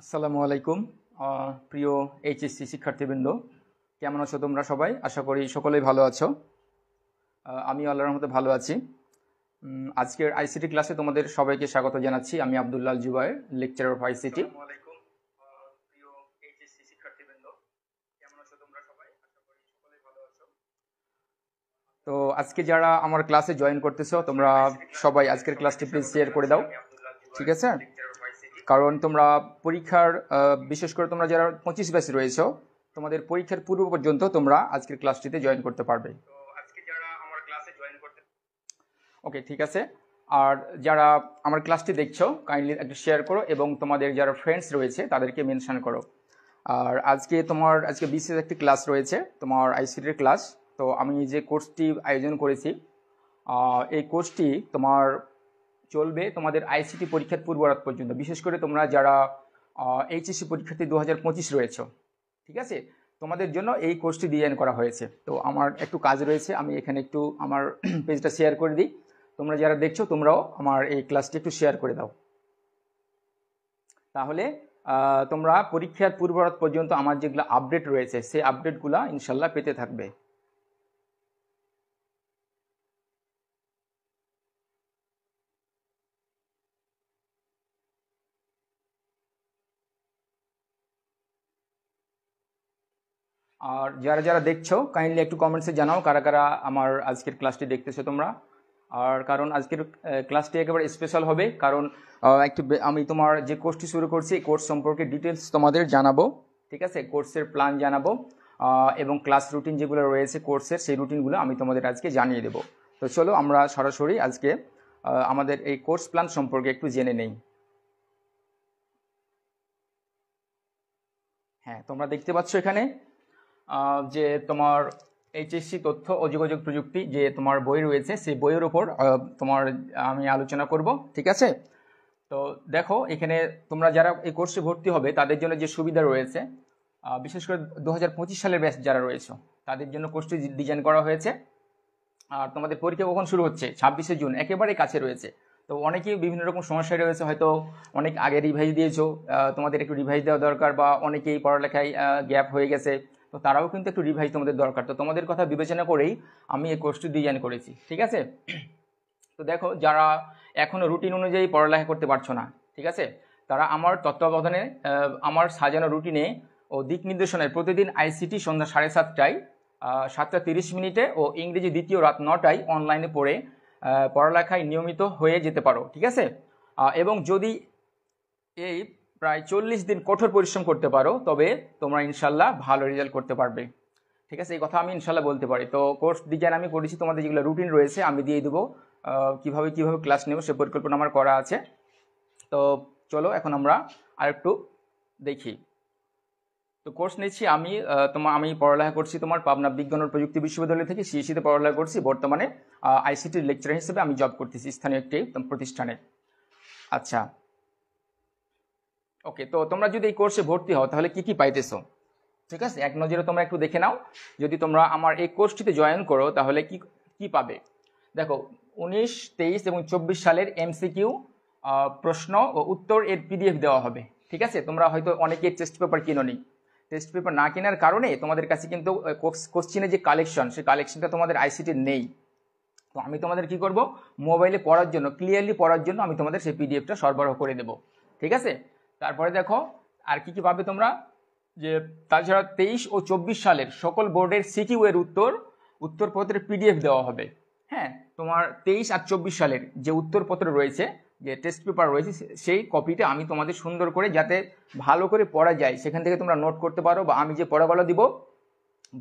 আসসালামু আলাইকুম। প্রিয় এইচএসসি শিক্ষার্থীবৃন্দ, কেমন আছো তোমরা সবাই? আশা করি সকলেই ভালো আছো। আমি আল্লাহর রহমতে ভালো আছি। আজকের আইসিটি ক্লাসে তোমাদের সবাইকে স্বাগত জানাচ্ছি। আমি Abdullah Zubair, lecturer of ICT. প্রিয় এইচএসসি শিক্ষার্থীবৃন্দ, কেমন আছো তোমরা সবাই? আশা করি সকলেই ভালো আছো। তো আজকে যারা আমার ক্লাসে জয়েন করতেছো, তোমরা সবাই আজকের ক্লাসটি প্লিজ শেয়ার করে দাও, ঠিক আছে? কারণ তোমরা পরীক্ষার বিশেষ করে তোমরা যারা 25 ব্যাচে রয়েছো, তোমাদের পরীক্ষার পূর্ব পর্যন্ত তোমরা আজকের ক্লাসটিতে জয়েন করতে পারবে। ওকে, ঠিক আছে। আর যারা আমার ক্লাসটি দেখছো, কাইন্ডলি একটু শেয়ার করো এবং তোমাদের যারা ফ্রেন্ডস রয়েছে তাদেরকে মেনশন করো। আর আজকে বিশেষ একটি ক্লাস রয়েছে, তোমার আইসিটির ক্লাস। তো আমি যে কোর্সটি আয়োজন করেছি, এই কোর্সটি তোমার চলবে তোমাদের আইসিটি পরীক্ষার পূর্বরাত পর্যন্ত। বিশেষ করে তোমরা যারা এইচএসসি পরীক্ষার্থী 2025 রয়েছে, ঠিক আছে, তোমাদের জন্য এই কোর্সটি ডিজাইন করা হয়েছে। তো আমার একটু কাজ রয়েছে, আমি এখানে একটু আমার পেজটা শেয়ার করে দিই। তোমরা যারা দেখছো তোমরাও আমার এই ক্লাসটি একটু শেয়ার করে দাও, তাহলে তোমরা পরীক্ষার পূর্বরাত পর্যন্ত আমার যেগুলো আপডেট রয়েছে সেই আপডেটগুলো ইনশাল্লাহ পেতে থাকবে। আর যারা যারা দেখছো কাইন্ডলি একটু কমেন্টসে জানাও কারা কারা আমার আজকের ক্লাসটি দেখতেছো তোমরা। আর কারণ আজকের ক্লাসটি একেবারে স্পেশাল হবে, কারণ আমি তোমার যে কোর্সটি শুরু করছি এই কোর্স সম্পর্কে ডিটেলস তোমাদের জানাবো, ঠিক আছে? কোর্সের প্ল্যান জানাবো এবং ক্লাস রুটিন যেগুলো রয়েছে কোর্সের, সেই রুটিনগুলো আমি তোমাদের আজকে জানিয়ে দেবো। তো চলো আমরা সরাসরি আজকে আমাদের এই কোর্স প্ল্যান সম্পর্কে একটু জেনে নেই। হ্যাঁ, তোমরা দেখতে পাচ্ছ এখানে যে তোমার এইচএসসি তথ্য ও যোগাযোগ প্রযুক্তি যে তোমার বই রয়েছে, সেই বইয়ের উপর তোমার আমি আলোচনা করব, ঠিক আছে? তো দেখো এখানে তোমরা যারা এই কোর্সে ভর্তি হবে তাদের জন্য যে সুবিধা রয়েছে, বিশেষ করে 2025 সালের ব্যাচ যারা রয়েছে তাদের জন্য কোর্সটি ডিজাইন করা হয়েছে। আর তোমাদের পরীক্ষা কখন শুরু হচ্ছে? 26শে জুন, একেবারে কাছে রয়েছে। তো অনেকেই বিভিন্ন রকম সমস্যায় রয়েছে, হয়তো অনেক আগে রিভাইজ দিয়েছো, তোমাদের একটু রিভাইজ দেওয়া দরকার, বা অনেকেই পড়ালেখায় গ্যাপ হয়ে গেছে, তো তারাও কিন্তু একটু রিভাইজ তোমাদের দরকার। তো তোমাদের কথা বিবেচনা করেই আমি এই কোর্সটি ডিজাইন করেছি, ঠিক আছে? তো দেখো যারা এখনও রুটিন অনুযায়ী পড়ালেখা করতে পারছো না, ঠিক আছে, তারা আমার তত্ত্বাবধানে আমার সাজানো রুটিনে ও দিক নির্দেশনায় প্রতিদিন আইসিটি সন্ধ্যা 7:30টায় 7:30 ও ইংরেজি দ্বিতীয় রাত 9টায় অনলাইনে পড়ে পড়ালেখায় নিয়মিত হয়ে যেতে পারো, ঠিক আছে? এবং যদি এই প্রায় 40 দিন কঠোর পরিশ্রম করতে পারো তবে তোমরা ইনশাল্লাহ ভালো রেজাল্ট করতে পারবে, ঠিক আছে? এই কথা আমি ইনশাল্লাহ বলতে পারি। তো কোর্স ডিজাইন আমি করেছি, তোমাদের যেগুলো রুটিন রয়েছে আমি দিয়ে দেবো, কিভাবে ক্লাস নেব সে পরিকল্পনা আমার করা আছে। তো চলো এখন আমরা আরেকটু দেখি। তো কোর্স নিচ্ছি আমি পড়ালেখা করছি তোমার পাবনা বিজ্ঞান ও প্রযুক্তি বিশ্ববিদ্যালয় থেকে, সিএসসিতে পড়ালেখা করছি। বর্তমানে আইসিটির লেকচারার হিসেবে আমি জব করতেছি স্থানীয় একটি প্রতিষ্ঠানে। আচ্ছা, ওকে। তো তোমরা যদি এই কোর্সে ভর্তি হও তাহলে কি কি পাইতেছো, ঠিক আছে? এক নজরে তোমরা একটু দেখে নাও। যদি তোমরা আমার এই কোর্সটিতে জয়েন করো তাহলে কি কি পাবে। দেখো 19, 23 এবং 24 সালের এমসিকিউ প্রশ্ন ও উত্তর এর পিডিএফ দেওয়া হবে, ঠিক আছে? তোমরা হয়তো অনেকেই টেস্ট পেপার কিনোনি, টেস্ট পেপার না কেনার কারণে তোমাদের কাছে কিন্তু কোশ্চিনের যে কালেকশন সেই কালেকশনটা তোমাদের আইসিটির নেই। তো আমি তোমাদের কি করব, মোবাইলে পড়ার জন্য, ক্লিয়ারলি পড়ার জন্য আমি তোমাদের সেই পিডিএফটা সরবরাহ করে দেবো, ঠিক আছে? তারপরে দেখো আর কি কি পাবে তোমরা, যে তাছাড়া 23 ও 24 সালের সকল বোর্ডের সিকিউ এর উত্তরপত্রের পিডিএফ দেওয়া হবে। হ্যাঁ, তোমার 23 আর 24 সালের যে উত্তরপত্র রয়েছে, যে টেস্ট পেপার রয়েছে, সেই কপিটা আমি তোমাদের সুন্দর করে যাতে ভালো করে পড়া যায় সেখান থেকে তোমরা নোট করতে পারো, বা আমি যে পড়াগুলো দিব,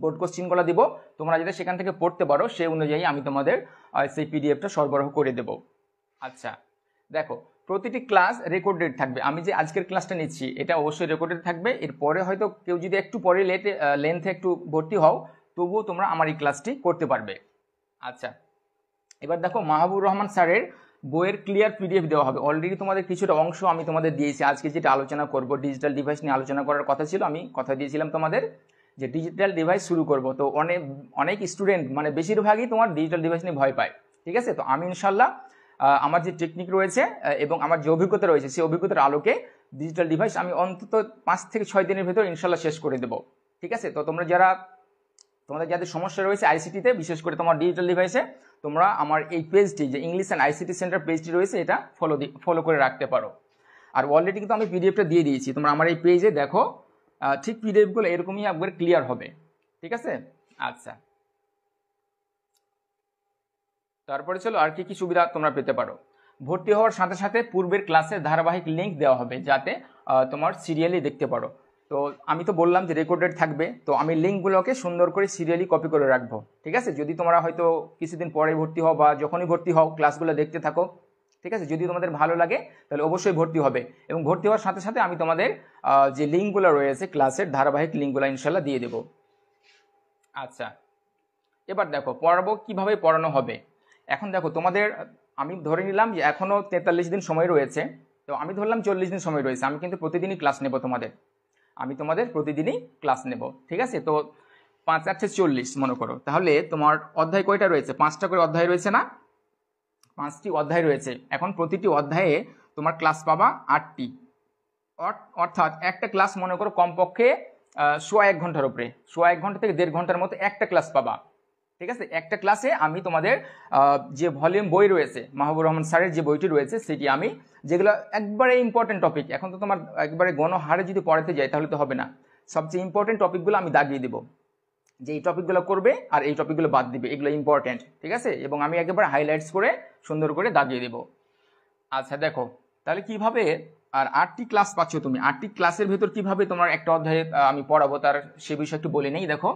বোর্ড কোশ্চিনগুলো দিব, তোমরা যাতে সেখান থেকে পড়তে পারো সেই অনুযায়ী আমি তোমাদের সেই পিডিএফটা সরবরাহ করে দেব। আচ্ছা, দেখো প্রতিটি ক্লাস রেকর্ডেড থাকবে। আমি যে আজকের ক্লাসটা নিচ্ছি এটা অবশ্যই রেকর্ডেড থাকবে। এরপরে হয়তো কেউ যদি একটু পরে লেন্থে একটু ভর্তি হও, তবুও তোমরা আমার এই ক্লাসটি করতে পারবে। আচ্ছা, এবার দেখো মাহবুব রহমান স্যারের বইয়ের ক্লিয়ার পিডিএফ দেওয়া হবে। অলরেডি তোমাদের কিছুটা অংশ আমি তোমাদের দিয়েছি। আজকে যেটা আলোচনা করব, ডিজিটাল ডিভাইস নিয়ে আলোচনা করার কথা ছিল, আমি কথা দিয়েছিলাম তোমাদের যে ডিজিটাল ডিভাইস শুরু করব। তো অনেক স্টুডেন্ট মানে বেশিরভাগই তোমার ডিজিটাল ডিভাইস নিয়ে ভয় পায়, ঠিক আছে। তো আমি ইনশাল্লাহ আমার যে টেকনিক রয়েছে এবং আমার যে অভিজ্ঞতা রয়েছে সেই অভিজ্ঞতার আলোকে ডিজিটাল ডিভাইস আমি অন্তত 5 থেকে 6 দিনের ভেতর ইনশাল্লাহ শেষ করে দেবো, ঠিক আছে। তো তোমাদের যাদের সমস্যা রয়েছে আইসিটিতে, বিশেষ করে তোমার ডিজিটাল ডিভাইসে, তোমরা আমার এই পেজটি যে ইংলিশ অ্যান্ড আইসিটি সেন্টার পেজটি রয়েছে এটা ফলো করে রাখতে পারো। আর অলরেডি কিন্তু আমি পিডিএফটা দিয়ে দিয়েছি, তোমরা আমার এই পেজে দেখো, ঠিক পিডিএফগুলো এরকমই একবার ক্লিয়ার হবে, ঠিক আছে। আচ্ছা, তারপরে চলো আর কি কি সুবিধা তোমরা পেতে পারো। ভর্তি হওয়ার সাথে সাথে পূর্বের ক্লাসের ধারাবাহিক লিঙ্ক দেওয়া হবে, যাতে তোমার সিরিয়ালি দেখতে পারো। তো আমি তো বললাম যে রেকর্ডেড থাকবে, তো আমি লিঙ্কগুলোকে সুন্দর করে সিরিয়ালি কপি করে রাখবো, ঠিক আছে। যদি তোমরা হয়তো কিছুদিন পরে ভর্তি হও বা যখনই ভর্তি হও ক্লাসগুলো দেখতে থাকো, ঠিক আছে। যদি তোমাদের ভালো লাগে তাহলে অবশ্যই ভর্তি হবে, এবং ভর্তি হওয়ার সাথে সাথে আমি তোমাদের যে লিঙ্কগুলো রয়েছে ক্লাসের ধারাবাহিক লিঙ্কগুলো ইনশাল্লাহ দিয়ে দেবো। আচ্ছা, এবার দেখো কিভাবে পড়ানো হবে। এখন দেখো তোমাদের, আমি ধরে নিলাম যে এখনও 43 দিন সময় রয়েছে, তো আমি ধরলাম 40 দিন সময় রয়েছে। আমি কিন্তু প্রতিদিনই ক্লাস নেব তোমাদের প্রতিদিনই ক্লাস নেব, ঠিক আছে। তো 5 × 8 = 40 মনে করো, তাহলে তোমার অধ্যায় কয়টা রয়েছে? 5টা করে অধ্যায় রয়েছে না? 5টি অধ্যায় রয়েছে। এখন প্রতিটি অধ্যায়ে তোমার ক্লাস পাবা 8টি, অর্থাৎ একটা ক্লাস মনে করো কমপক্ষে 1.5 ঘন্টার উপরে, 1.5 ঘন্টা থেকে 1.5 ঘন্টার মতো একটা ক্লাস পাবা, ঠিক আছে। একটা ক্লাসে আমি তোমাদের যে ভলিউম বই রয়েছে, মাহবুবুর রহমান স্যারের যে বইটি রয়েছে সেটি আমি, যেগুলো একবারে ইম্পর্টেন্ট টপিক, এখন তো তোমার একবারে গণহারে যদি পড়াতে যাই তাহলে তো হবে না, সবচেয়ে ইম্পর্টেন্ট টপিকগুলো আমি দাগিয়ে দেবো, যে এই টপিকগুলো করবে আর এই টপিকগুলো বাদ দিবে, এগুলো ইম্পর্টেন্ট, ঠিক আছে। এবং আমি একেবারে হাইলাইটস করে সুন্দর করে দাগিয়ে দেবো। আচ্ছা দেখো, তাহলে কিভাবে, আর 8টি ক্লাস পাচ্ছ তুমি, 8টি ক্লাসের ভেতর কিভাবে তোমার একটা অধ্যায়ে আমি পড়াবো তার সে বিষয়ে একটু বলে নেই। দেখো,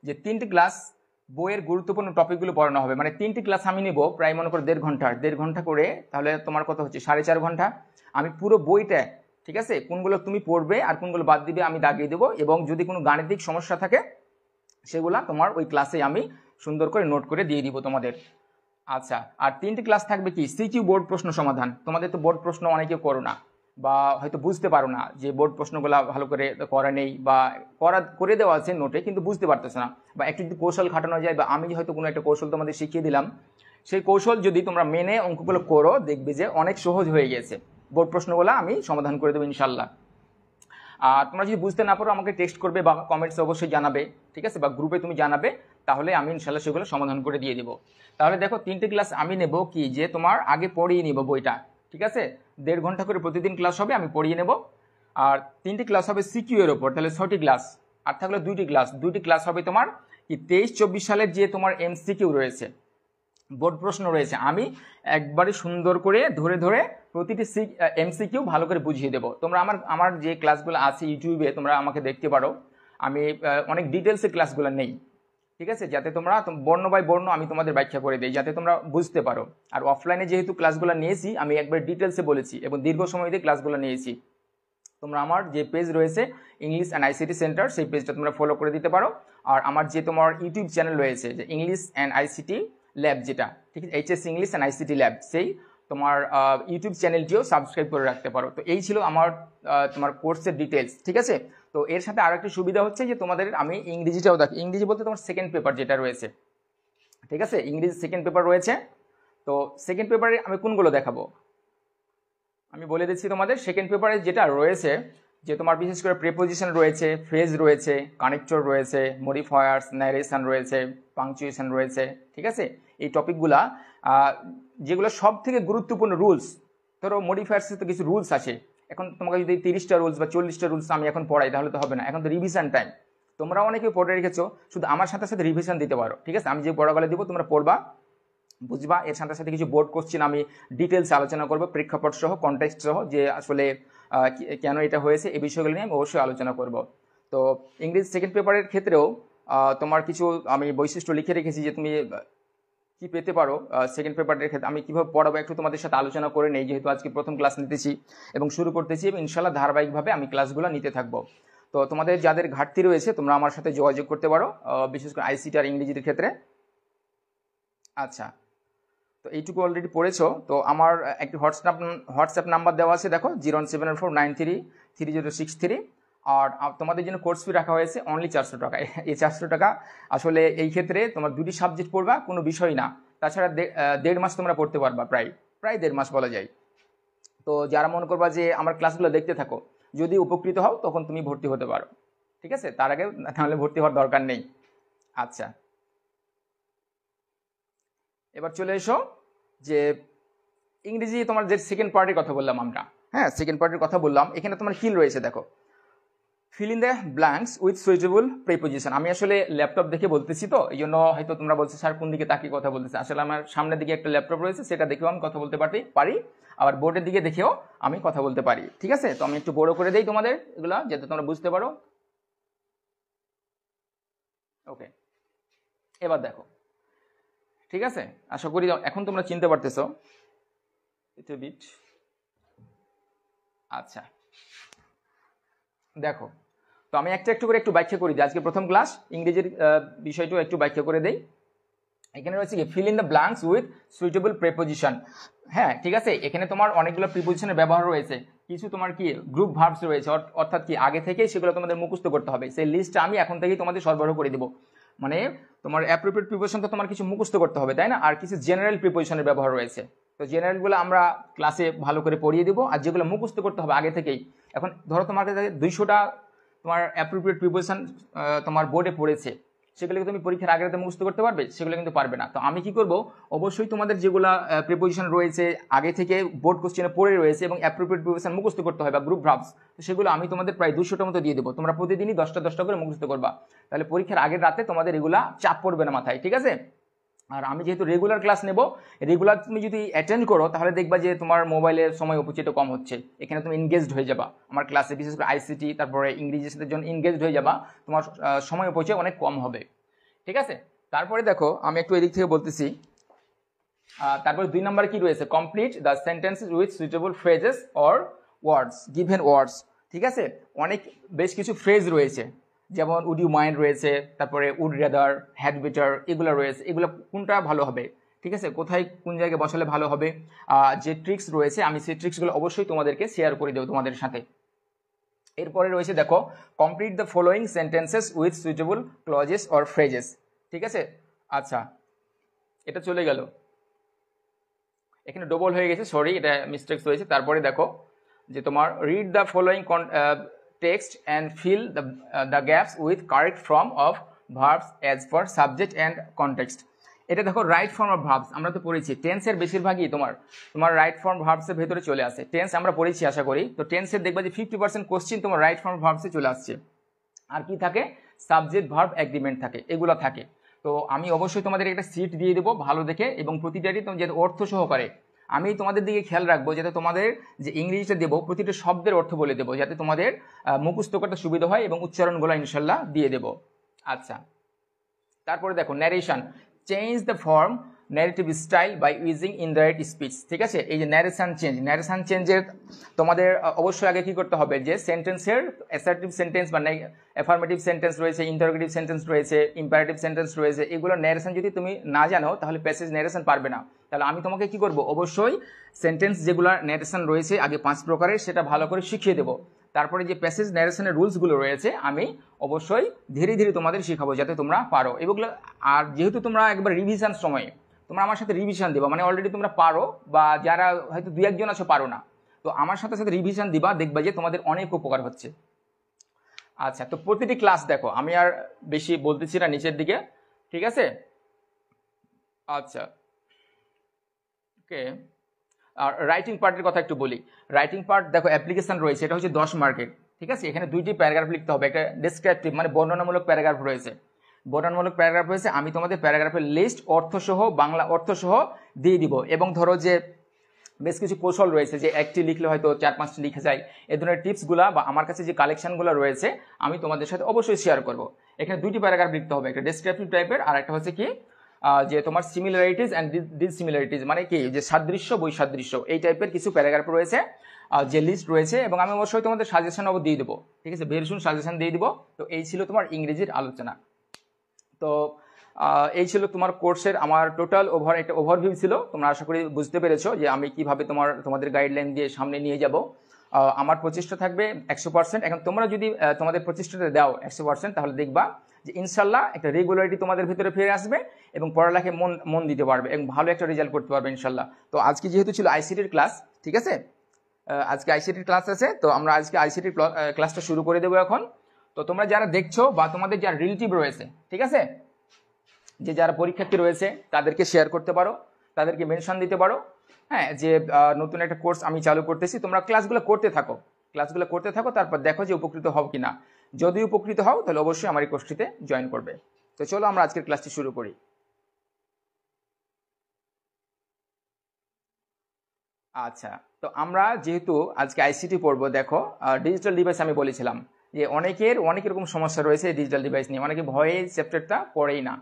যে 3টি ক্লাস বইয়ের গুরুত্বপূর্ণ টপিকগুলো পড়ানো হবে, মানে 3টি ক্লাস আমি নেব প্রায় মনে করো 1.5 ঘন্টা করে, তাহলে তোমার কত হচ্ছে 4.5 ঘন্টা। আমি পুরো বইটা, ঠিক আছে, কোনগুলো তুমি পড়বে আর কোনগুলো বাদ দিবে আমি দাগিয়ে দেবো, এবং যদি কোনো গাণিতিক সমস্যা থাকে সেগুলা তোমার ওই ক্লাসে আমি সুন্দর করে নোট করে দিয়ে দিব তোমাদের। আচ্ছা, আর 3টি ক্লাস থাকবে কি সিকিউ বোর্ড প্রশ্ন সমাধান। তোমাদের তো বোর্ড প্রশ্ন অনেকে করো না বা হয়তো বুঝতে পারো না, যে বোর্ড প্রশ্নগুলো ভালো করে করা নেই বা করে দেওয়া আছে নোটে কিন্তু বুঝতে পারতেছে না, বা একটু যদি কৌশল খাটানো যায়, বা আমি হয়তো কোনো একটা কৌশল তোমাদের শিখিয়ে দিলাম, সেই কৌশল যদি তোমরা মেনে অঙ্কগুলো করো দেখবে যে অনেক সহজ হয়ে গেছে। বোর্ড প্রশ্নগুলো আমি সমাধান করে দেবো ইনশাল্লাহ। আর তোমরা যদি বুঝতে না পারো আমাকে টেক্সট করবে বা কমেন্টসে অবশ্যই জানাবে, ঠিক আছে, বা গ্রুপে তুমি জানাবে, তাহলে আমি ইনশাল্লাহ সেগুলো সমাধান করে দিয়ে দেবো। তাহলে দেখো 3টে ক্লাস আমি নেব কি, যে তোমার আগে পড়িয়ে নিব বইটা, ঠিক আছে। 1.5 ঘন্টা করে প্রতিদিন ক্লাস হবে, আমি পড়িয়ে নেব। আর 3টি ক্লাস হবে সিকিউ এর ওপর, তাহলে 6টি ক্লাস। আর থাকলো 2টি ক্লাস হবে তোমার কি 23-24 সালের যে তোমার এমসিকিউ রয়েছে, বোর্ড প্রশ্ন রয়েছে, আমি একবারে সুন্দর করে ধরে ধরে প্রতিটি এমসিকিউ ভালো করে বুঝিয়ে দেবো। তোমরা আমার যে ক্লাসগুলো আছে ইউটিউবে তোমরা আমাকে দেখতে পারো, আমি অনেক ডিটেলসে ক্লাসগুলো নেই, ঠিক আছে, যাতে তোমরা বর্ণ বাই বর্ণ আমি তোমাদের ব্যাখ্যা করে দিই, যাতে তোমরা বুঝতে পারো। আর অফলাইনে যেহেতু ক্লাসগুলো নিয়েছি আমি একবার ডিটেলসে বলেছি এবং দীর্ঘ সময় দিয়ে ক্লাসগুলো নিয়েছি। তোমরা আমার যে পেজ রয়েছে ইংলিশ অ্যান্ড আইসিটি সেন্টার, সেই পেজটা তোমরা ফলো করে দিতে পারো। আর আমার যে তোমার ইউটিউব চ্যানেল রয়েছে যে ইংলিশ অ্যান্ড আইসিটি ল্যাব, যেটা ঠিক আছে, HS English and ICT lab, সেই তোমার ইউটিউব চ্যানেলটিও সাবস্ক্রাইব করে রাখতে পারো। তো এই ছিল আমার তোমার কোর্সের ডিটেলস, ঠিক আছে। তো এর সাথে আরও একটি সুবিধা হচ্ছে যে তোমাদের আমি ইংরেজিটাও দেখি, ইংরেজি বলতে তোমার সেকেন্ড পেপার যেটা রয়েছে, ঠিক আছে, ইংরেজি সেকেন্ড পেপার রয়েছে। তো সেকেন্ড পেপারে আমি কোনগুলো দেখাবো আমি বলে দিচ্ছি তোমাদের। সেকেন্ড পেপারে যেটা রয়েছে, যে তোমার বিশেষ করে প্রিপোজিশন রয়েছে, ফ্রেজ রয়েছে, কানেক্টর রয়েছে, মডিফায়ার্স, ন্যারেশন রয়েছে, পাংচুয়েশন রয়েছে, ঠিক আছে। এই টপিকগুলা যেগুলো সব থেকে গুরুত্বপূর্ণ রুলস, ধরো মডিফায়ার্সে তো কিছু রুলস আছে, এখন তোমাকে যদি 30টা রুলস বা 40টা রুলস আমি এখন পড়াই তাহলে তো হবে না, এখন তো রিভিশন টাইম। তোমরা অনেকে পড়ে রেখেছো, শুধু আমার সাথে সাথে রিভিশন দিতে পারো, ঠিক আছে। আমি যে পড়াগুলো দিব তোমরা পড়বা, বুঝবা, এর সাথে সাথে কিছু বোর্ড কোশ্চেন আমি ডিটেলস আলোচনা করবো, প্রেক্ষাপট সহ, কনটেক্সট সহ, যে আসলে কেন এটা হয়েছে এই বিষয়গুলো নিয়ে আমি অবশ্যই আলোচনা করব। তো ইংরেজি সেকেন্ড পেপারের ক্ষেত্রেও তোমার কিছু আমি বৈশিষ্ট্য লিখে রেখেছি যে তুমি কি পেতে পারো সেকেন্ড পেপারের ক্ষেত্রে। আমি কীভাবে পড়াবো একটু তোমাদের সাথে আলোচনা করে নেই, যেহেতু আজকে প্রথম ক্লাস নিতেছি এবং শুরু করতেছি, এবং ইনশাল্লাহ ধারাবাহিকভাবে আমি ক্লাসগুলো নিতে থাকবো। তো তোমাদের যাদের ঘাটতি রয়েছে তোমরা আমার সাথে যোগাযোগ করতে পারো, বিশেষ করে আইসিটি আর ইংরেজির ক্ষেত্রে। আচ্ছা, তো এইটুকু অলরেডি পড়েছো। তো আমার একটি হোয়াটসঅ্যাপ নাম্বার দেওয়া আছে, দেখো 01749333063। আর তোমাদের জন্য কোর্স ফি রাখা হয়েছে অনলি 400 টাকা। এই 400 টাকা আসলে এই ক্ষেত্রে তোমার 2টি সাবজেক্ট পড়বা, কোনো বিষয় না। তাছাড়া 1.5 মাস তোমরা পড়তে পারবা, প্রায় 1.5 মাস বলা যায়। তো যারা মনে করবা যে আমার ক্লাসগুলো দেখতে থাকো, যদি উপকৃত হও তখন তুমি ভর্তি হতে পারো, ঠিক আছে? তার আগে তাহলে ভর্তি হওয়ার দরকার নেই। আচ্ছা, এবার চলে এসো যে ইংরেজি তোমার যে সেকেন্ড পার্টের কথা বললাম আমরা, হ্যাঁ সেকেন্ড পার্টের কথা বললাম। এখানে তোমার ফিল রয়েছে, দেখো fill in the blanks with suitable preposition. আমি আসলে ল্যাপটপ দেখে বলতেছি, তো এই জন্য হয়তো তোমরা বলছো স্যার কোন দিকে তাকিয়ে কথা বলতেছে। আসলে আমার সামনের দিকে একটা ল্যাপটপ রয়েছে, সেটা দেখেও আমি কথা বলতে পারি, আবার বোর্ডের দিকে দেখেও আমি কথা বলতে পারি, ঠিক আছে? তো আমি একটু বড় করে দেই তোমাদের এগুলা, যাতে তোমরা বুঝতে পারো। ওকে, এবার দেখো, ঠিক আছে? আশা করি এখন তোমরা চিনতে পারতেছো একটু বিট। আচ্ছা, দেখো তো আমি একটু করে একটু ব্যাখ্যা করে দিই। আজকে প্রথম ক্লাস, ইংরেজির বিষয়টাও একটু ব্যাখ্যা করে দেই। এখানে রয়েছে কি fill in the blanks with suitable preposition. হ্যাঁ ঠিক আছে, এখানে তোমার অনেকগুলো প্রিপোজিশনের ব্যবহার রয়েছে, কিছু তোমার কি গ্রুপ ভার্বস রয়েছে, অর্থাৎ কি আগে থেকেই সেগুলো তোমাদের মুখস্থ করতে হবে। সেই লিস্টটা আমি এখন থেকেই তোমাদের সরবরাহ করে দিব। মানে তোমার অ্যাপ্রোপ্রিয়েট প্রিপোজিশন তো তোমার কিছু মুখস্থ করতে হবে, তাই না? আর কিছু জেনারেল প্রিপোজিশনের ব্যবহার রয়েছে। তো জেনারেলগুলো আমরা ক্লাসে ভালো করে পড়িয়ে দিব, আর যেগুলো মুখস্থ করতে হবে আগে থেকেই। এখন ধরো তোমার কাছে 200টা তোমার অ্যাপ্রোপ্রিয়েট প্রিপোজিশন তোমার বোর্ডে পড়েছে, সেগুলোকে তুমি পরীক্ষার আগে রাতে মুখস্থ করতে পারবে? সেগুলো কিন্তু পারবে না। তো আমি কি করব, অবশ্যই তোমাদের যেগুলো প্রিপোজিশন রয়েছে আগে থেকে বোর্ড কোশ্চেনে পড়ে রয়েছে এবং অ্যাপ্রোপ্রিয়েট প্রিপোজিশন মুখস্থ করতে হয় বা গ্রুপ ভার্বস, তো সেগুলো আমি তোমাদের প্রায় 200টার মতো দিয়ে দেবো। তোমরা প্রতিদিনই 10টা করে মুখস্থ করবা, তাহলে পরীক্ষার আগের রাতে তোমাদের এগুলা চাপ পড়বে না মাথায়, ঠিক আছে? আর আমি যেহেতু রেগুলার ক্লাস নেব, রেগুলার তুমি যদি অ্যাটেন্ড করো তাহলে দেখবা যে তোমার মোবাইলের সময় অপচয়টা কম হচ্ছে। এখানে তুমি এনগেজড হয়ে যাবা আমার ক্লাসে, বিশেষ করে আইসিটি তারপরে ইংরেজির সাথে যখন এনগেজড হয়ে যাবা, তোমার সময় অপচয় অনেক কম হবে, ঠিক আছে? তারপরে দেখো আমি একটু এদিক থেকে বলতেছি। তারপরে 2 নম্বরে কি রয়েছে, complete the sentences with suitable phrases or words, given words, ঠিক আছে? বেশ কিছু ফ্রেজ রয়েছে, যেমন উড ইউ মাইন্ড রয়েছে, তারপরে উড রেদার, হ্যাড বেটার, এগুলো রয়েছে। এগুলো কোনটা ভালো হবে, ঠিক আছে? কোথায় কোন জায়গায় বসালে ভালো হবে, যে ট্রিক্স রয়েছে আমি সেই ট্রিক্সগুলো অবশ্যই তোমাদেরকে শেয়ার করে দেবো তোমাদের সাথে। এরপরে রয়েছে দেখো complete the following sentences with suitable clauses or phrases, ঠিক আছে? আচ্ছা, এটা চলে গেল, এখানে ডবল হয়ে গেছে, সরি এটা মিস্টেক্স হয়েছে। তারপরে দেখো যে তোমার read the following text and fill the gaps with correct form of verbs as per subject and context. এটা দেখো রাইট ফর্ম অফ ভার্বস, আমরা তো পড়েছি টেন্সের বেশিরভাগই তোমার রাইট ফর্ম ভার্বসের ভেতরে চলে আসে। টেন্স আমরা পড়েছি আশা করি, তো টেন্সের দেখবা যে 50% কোশ্চিন তোমার রাইট ফর্ম ভার্বসে চলে আসছে। আর কি থাকে, সাবজেক্ট ভার্ব এগ্রিমেন্ট থাকে, এগুলো থাকে। তো আমি অবশ্যই তোমাদের একটা সিট দিয়ে দেবো ভালো দেখে, এবং প্রতিটারই তোমার যাতে অর্থ সহকারে আমি তোমাদের দিকে খেয়াল রাখবো, যাতে তোমাদের যে ইংরেজিটা দেবো প্রতিটা শব্দের অর্থ বলে দেবো, যাতে তোমাদের মুখস্থ করতে সুবিধা হয়, এবং উচ্চারণগুলো ইনশাল্লাহ দিয়ে দেবো। আচ্ছা, তারপরে দেখো narration, change the form narrative style by using indirect speech, ঠিক আছে? এই যে ন্যারেশন চেঞ্জের তোমাদের অবশ্যই আগে কি করতে হবে, যে সেন্টেন্সের অ্যাসার্টিভ সেন্টেন্স বা অ্যাফার্মেটিভ সেন্টেন্স রয়েছে, ইন্টারোগেটিভ সেন্টেন্স রয়েছে, ইম্পারেটিভ সেন্টেন্স রয়েছে, এগুলো ন্যারেশন যদি তুমি না জানো তাহলে প্যাসেজ ন্যারেশন পারবে না। তাহলে আমি তোমাকে কি করব, অবশ্যই সেন্টেন্স যেগুলো ন্যারেশন রয়েছে আগে 5 প্রকারের সেটা ভালো করে শিখিয়ে দেবো। তারপরে যে প্যাসেজ ন্যারেশনের রুলসগুলো রয়েছে আমি অবশ্যই ধীরে ধীরে তোমাদের শেখাবো, যাতে তোমরা পারো এগুলো। আর যেহেতু তোমরা একবার রিভিশন সময়ে তোমরা আমার সাথে রিভিশন দিবা, মানে অলরেডি তোমরা পারো, বা যারা হয়তো 2-1 আছো পারো না, তো আমার সাথে সাথে রিভিশন দিবা, দেখবা যে তোমাদের অনেক উপকার হচ্ছে। আচ্ছা, তো প্রতিটি ক্লাস দেখো, আমি আর বেশি বলতেছি না নিচের দিকে, ঠিক আছে? আচ্ছা, ওকে। আর রাইটিং পার্টের কথা একটু বলি। রাইটিং পার্ট দেখো অ্যাপ্লিকেশন রয়েছে, এটা হচ্ছে 10 মার্কের, ঠিক আছে? এখানে 2টি প্যারাগ্রাফ লিখতে হবে, একটা ডেসক্রিপটিভ মানে বর্ণনামূলক প্যারাগ্রাফ রয়েছে, আমি তোমাদের প্যারাগ্রাফের লিস্ট অর্থসহ, বাংলা অর্থসহ দিয়ে দিব। এবং ধরো যে বেশ কিছু কৌশল রয়েছে, যে একটি লিখলে হয়তো 4-5টি লিখে যায়, এ ধরনের টিপসগুলো বা আমার কাছে যে কালেকশনগুলো রয়েছে আমি তোমাদের সাথে অবশ্যই শেয়ার করব। এখানে 2টি প্যারাগ্রাফ লিখতে হবে, একটা ডেসক্রিপটিভ টাইপের, আর একটা হচ্ছে কি যে তোমার সিমিলারিটিজ অ্যান্ড ডিসিমিলারিটিজ, মানে কি যে সাদৃশ্য বৈসাদৃশ্য, এই টাইপের কিছু প্যারাগ্রাফ রয়েছে, যে লিস্ট রয়েছে, এবং আমি অবশ্যই তোমাদের সাজেশনও দিয়ে দেবো, ঠিক আছে? ভেরি সুন সাজেশন দিয়ে দিব। তো এই ছিল তোমার ইংরেজির আলোচনা। তো এই ছিল তোমার কোর্সের আমার টোটাল একটা ওভারভিউ ছিল। তোমরা আশা করি বুঝতে পেরেছো যে আমি কিভাবে তোমাদের গাইডলাইন দিয়ে সামনে নিয়ে যাব। আমার প্রচেষ্টা থাকবে 100%। এখন তোমরা যদি তোমাদের প্রচেষ্টাটা দাও 100%, তাহলে দেখবা যে ইনশাল্লাহ একটা রেগুলারিটি তোমাদের ভিতরে ফিরে আসবে এবং পড়ালেখায় মন দিতে পারবে এবং ভালো একটা রেজাল্ট করতে পারবে ইনশাল্লাহ। তো আজকে যেহেতু ছিল আইসিটির ক্লাস, ঠিক আছে, আজকে আইসিটির ক্লাস আছে, তো আমরা আজকে আইসিটির ক্লাসটা শুরু করে দেবো এখন। তো তোমরা যারা দেখছো বা তোমাদের যারা রিলেটিভ রয়েছে, ঠিক আছে, যে যারা পরীক্ষার্থী রয়েছে তাদেরকে শেয়ার করতে পারো, তাদেরকে মেনশন দিতে পারো, হ্যাঁ, যে নতুন একটা কোর্স আমি চালু করতেছি, তোমরা ক্লাসগুলো করতে থাকো, তারপর দেখো যে উপকৃত হও কিনা। যদি উপকৃত হও তাহলে অবশ্যই আমার এই কোর্সটিতে জয়েন করবে। তো চলো আমরা আজকের ক্লাসটি শুরু করি। আচ্ছা, তো আমরা যেহেতু আজকে আইসিটি পড়বো, দেখো ডিজিটাল ডিভাইস আমি বলেছিলাম যে অনেক রকম সমস্যা রয়েছে ডিজিটাল ডিভাইস নিয়ে, অনেকে ভয়ে চ্যাপ্টারটা পড়েই না,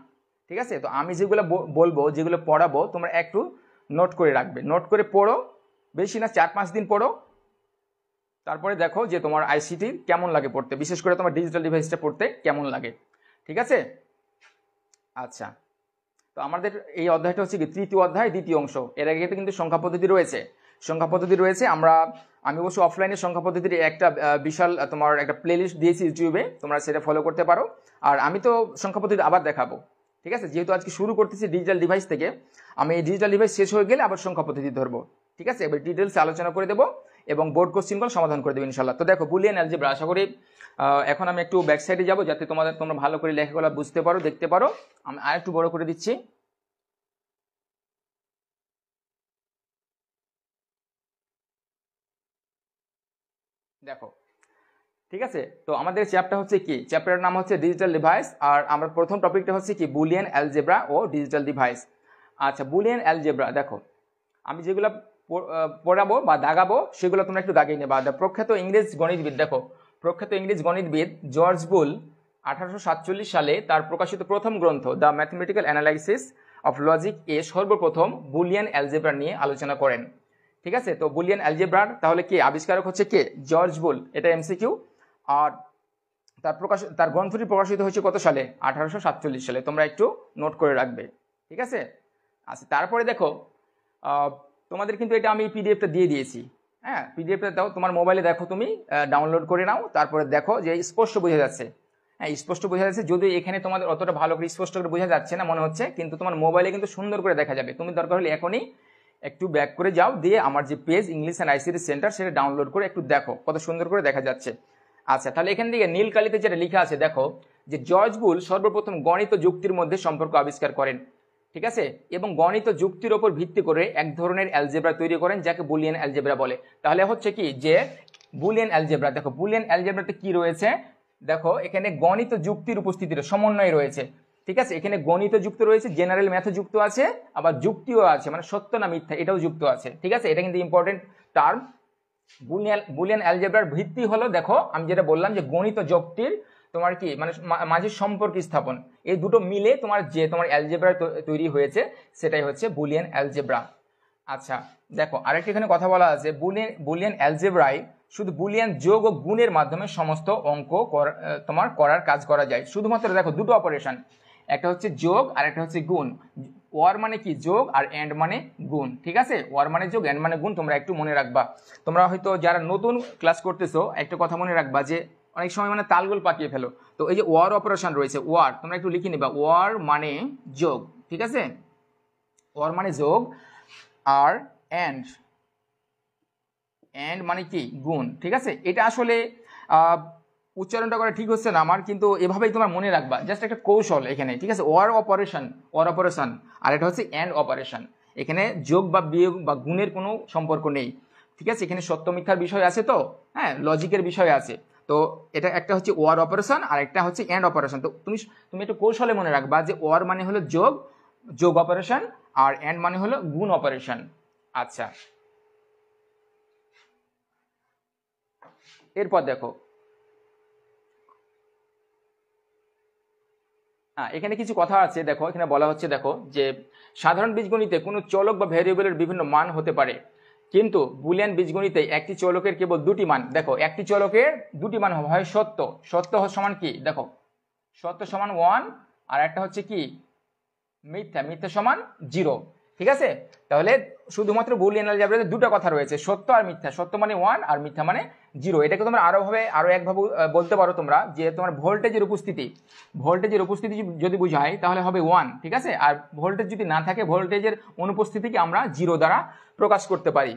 ঠিক আছে। তো আমি যেগুলো বলবো, যেগুলো পড়াবো, তোমরা একটু নোট করে রাখবে, নোট করে পড়ো, বেশি না 4-5 দিন পড়ো, তারপরে দেখো যে তোমার আইসিটি কেমন লাগে পড়তে, বিশেষ করে তোমার ডিজিটাল ডিভাইসটা পড়তে কেমন লাগে, ঠিক আছে। আচ্ছা, তো আমাদের এই অধ্যায়টা হচ্ছে কি তৃতীয় অধ্যায়, দ্বিতীয় অংশ। এর আগে কিন্তু সংখ্যা পদ্ধতি রয়েছে। আমি অবশ্য অফলাইনে সংখ্যা পদ্ধতির একটা বিশাল তোমার একটা প্লেলিস্ট দিয়েছি ইউটিউবে, তোমরা সেটা ফলো করতে পারো। আর আমি তো সংখ্যা পদ্ধতি আবার দেখাবো, ঠিক আছে। যেহেতু আজকে শুরু করতেছি ডিজিটাল ডিভাইস থেকে, আমি এই ডিজিটাল ডিভাইস শেষ হয়ে গেলে আবার সংখ্যা পদ্ধতি ধরবো, ঠিক আছে। এবার ডিটেলসে আলোচনা করে দেবো এবং বোর্ড কোশ্চেনগুলো সমাধান করে দেবো ইনশাল্লাহ। তো দেখো বুলিয়ান অ্যালজেব্রা, আশা করি এখন আমি একটু ব্যাক সাইডে যাবো যাতে তোমরা ভালো করে লেখাগুলো বুঝতে পারো, দেখতে পারো। আমি আর একটু বড় করে দিচ্ছি। দেখো, ঠিক আছে। তো আমাদের চ্যাপ্টার হচ্ছে কি, চ্যাপ্টারের নাম হচ্ছে ডিজিটাল ডিভাইস, আর আমরা প্রথম টপিকটা হচ্ছে কি বুলিয়ান অ্যালজেব্রা ও ডিজিটাল ডিভাইস। আচ্ছা, বুলিয়ান অ্যালজেব্রা, দেখো আমি যেগুলো পড়াবো বা দাগাবো সেগুলো তোমরা একটু দাগিয়ে নেবা। প্রখ্যাত ইংরেজ গণিতবিদ, দেখো প্রখ্যাত ইংরেজ গণিতবিদ জর্জ বুল 1847 সালে তার প্রকাশিত প্রথম গ্রন্থ the mathematical analysis of logic এ সর্বপ্রথম বুলিয়ান অ্যালজেব্রা নিয়ে আলোচনা করেন, ঠিক আছে। তো বুলিয়ান অ্যালজেব্রার তাহলে কে আবিষ্কারক হচ্ছে কে, জর্জ বুল, এটা এমসিকিউ। আর তার গ্রন্থটি প্রকাশিত হয়েছে কত সালে, 1847 সালে, তোমরা একটু নোট করে রাখবে, ঠিক আছে। আচ্ছা, তারপরে দেখো তোমাদের কিন্তু এটা আমি পিডিএফটা দিয়ে দিয়েছি, হ্যাঁ, পিডিএফটা দাও তোমার মোবাইলে, দেখো তুমি ডাউনলোড করে নাও, তারপরে দেখো যে স্পষ্ট বোঝা যাচ্ছে, হ্যাঁ স্পষ্ট বোঝা যাচ্ছে। যদিও এখানে তোমাদের অতটা ভালো করে স্পষ্ট করে বোঝা যাচ্ছে না মনে হচ্ছে, কিন্তু তোমার মোবাইলে কিন্তু সুন্দর করে দেখা যাবে। তুমি দরকার হলে এখনই একটু ব্যাক করে যাও, দিয়ে আমার যে page English and ICT centre সেটা ডাউনলোড করে একটু দেখো কত সুন্দর করে দেখা যাচ্ছে। আচ্ছা, তাহলে এখান থেকে নীল কালিতে যেটা লেখা আছে, দেখো যে জর্জ বুল সর্বপ্রথম গণিত যুক্তির মধ্যে সম্পর্ক আবিষ্কার করেন, ঠিক আছে, এবং গণিত যুক্তির ওপর ভিত্তি করে এক ধরনের অ্যালজেব্রা তৈরি করেন যাকে বুলিয়ান অ্যালজেব্রা বলে। তাহলে হচ্ছে কি যে বুলিয়ান অ্যালজেব্রা, দেখো বুলিয়ান অ্যালজেব্রাতে কি রয়েছে, দেখো এখানে গণিত যুক্তির উপস্থিতির সমন্বয় রয়েছে, ঠিক আছে। এখানে গণিত যুক্ত রয়েছে, জেনারেল ম্যাথ যুক্ত আছে, আবার যুক্তিও আছে, মানে সত্য না মিথ্যা এটাও যুক্ত আছে, ঠিক আছে। এটা কিন্তু ইম্পর্টেন্ট টার্ম। বুলিয়ান অ্যালজেব্রার ভিত্তি হলো, দেখো আমি যেটা বললাম যে গণিত যুক্তির তোমার কি মানে মাঝে সম্পর্ক স্থাপন, এই দুটো মিলে তোমার অ্যালজেব্রা তৈরি হয়েছে, সেটাই হচ্ছে বুলিয়ান অ্যালজেব্রা। আচ্ছা, দেখো আরেকটা এখানে কথা বলা আছে, বুলিয়ান অ্যালজেব্রায় শুধু বুলিয়ান যোগ ও গুণের মাধ্যমে সমস্ত অঙ্ক তোমার করার কাজ করা যায়। শুধুমাত্র দেখো দুটো অপারেশন, একটা হচ্ছে যোগ আর একটা হচ্ছে গুণ। ওয়ার মানে কি যোগ, আর এন্ড মানে গুণ, ঠিক আছে। ওয়ার মানে যোগ, এন্ড মানে গুণ, তোমরা একটু মনে রাখবা। তোমরা হয়তো যারা নতুন ক্লাস করতেছো একটা কথা মনে রাখবা যে অনেক সময় মানে তালগোল পাকিয়ে ফেলো। তো এই যে ওয়ার অপারেশন রয়েছে, ওয়ার তোমরা একটু লিখে নিবা, ওয়ার মানে যোগ, ঠিক আছে, ওয়ার মানে যোগ, আর এন্ড মানে কি গুণ, ঠিক আছে। এটা আসলে উচ্চারণটা করা ঠিক হচ্ছে না আমার, কিন্তু এভাবেই তোমার মনে রাখবা, জাস্ট একটা কৌশল এখানে, ঠিক আছে। ওয়ার অপারেশন, আর এটা হচ্ছে এন্ড অপারেশন। এখানে যোগ বা বিয়োগ বা গুণের কোনো সম্পর্ক নেই, ঠিক আছে। এখানে সত্য মিথ্যার বিষয় আছে, তো হ্যাঁ লজিকের বিষয় আছে। তো এটা একটা হচ্ছে ওয়ার অপারেশন আর একটা হচ্ছে এন্ড অপারেশন। তো তুমি একটু কৌশলে মনে রাখবা যে ওয়ার মানে হলো যোগ অপারেশন, আর এন্ড মানে হলো গুণ অপারেশন। আচ্ছা, এরপর দেখো এখানে কিছু কথা আছে, দেখো এখানে বলা হচ্ছে, দেখো যে সাধারণ বীজগণিতে কোনো চলক বা ভ্যারিয়েবলের বিভিন্ন মান হতে পারে, কিন্তু বুলিয়ান বীজগণিতে একটি চলকের কেবল দুটি মান। দেখো একটি চলকের দুটি মান হয় সত্য সমান কি, দেখো সত্য সমান 1, আর একটা হচ্ছে কি মিথ্যা, মিথ্যা সমান 0, ঠিক আছে। তাহলে শুধুমাত্র বুলিয়ান অ্যালজেব্রাতে দুটো কথা রয়েছে, সত্য আর মিথ্যা। সত্য মানে 1 আর মিথ্যা মানে 0। এটাকে তোমরা আরো একভাবে বলতে পারো তোমরা, যে তোমার ভোল্টেজের উপস্থিতি যদি বুঝায় তাহলে হবে 1, ঠিক আছে। আর ভোল্টেজ যদি না থাকে, ভোল্টেজের অনুপস্থিতিকে আমরা 0 দ্বারা প্রকাশ করতে পারি।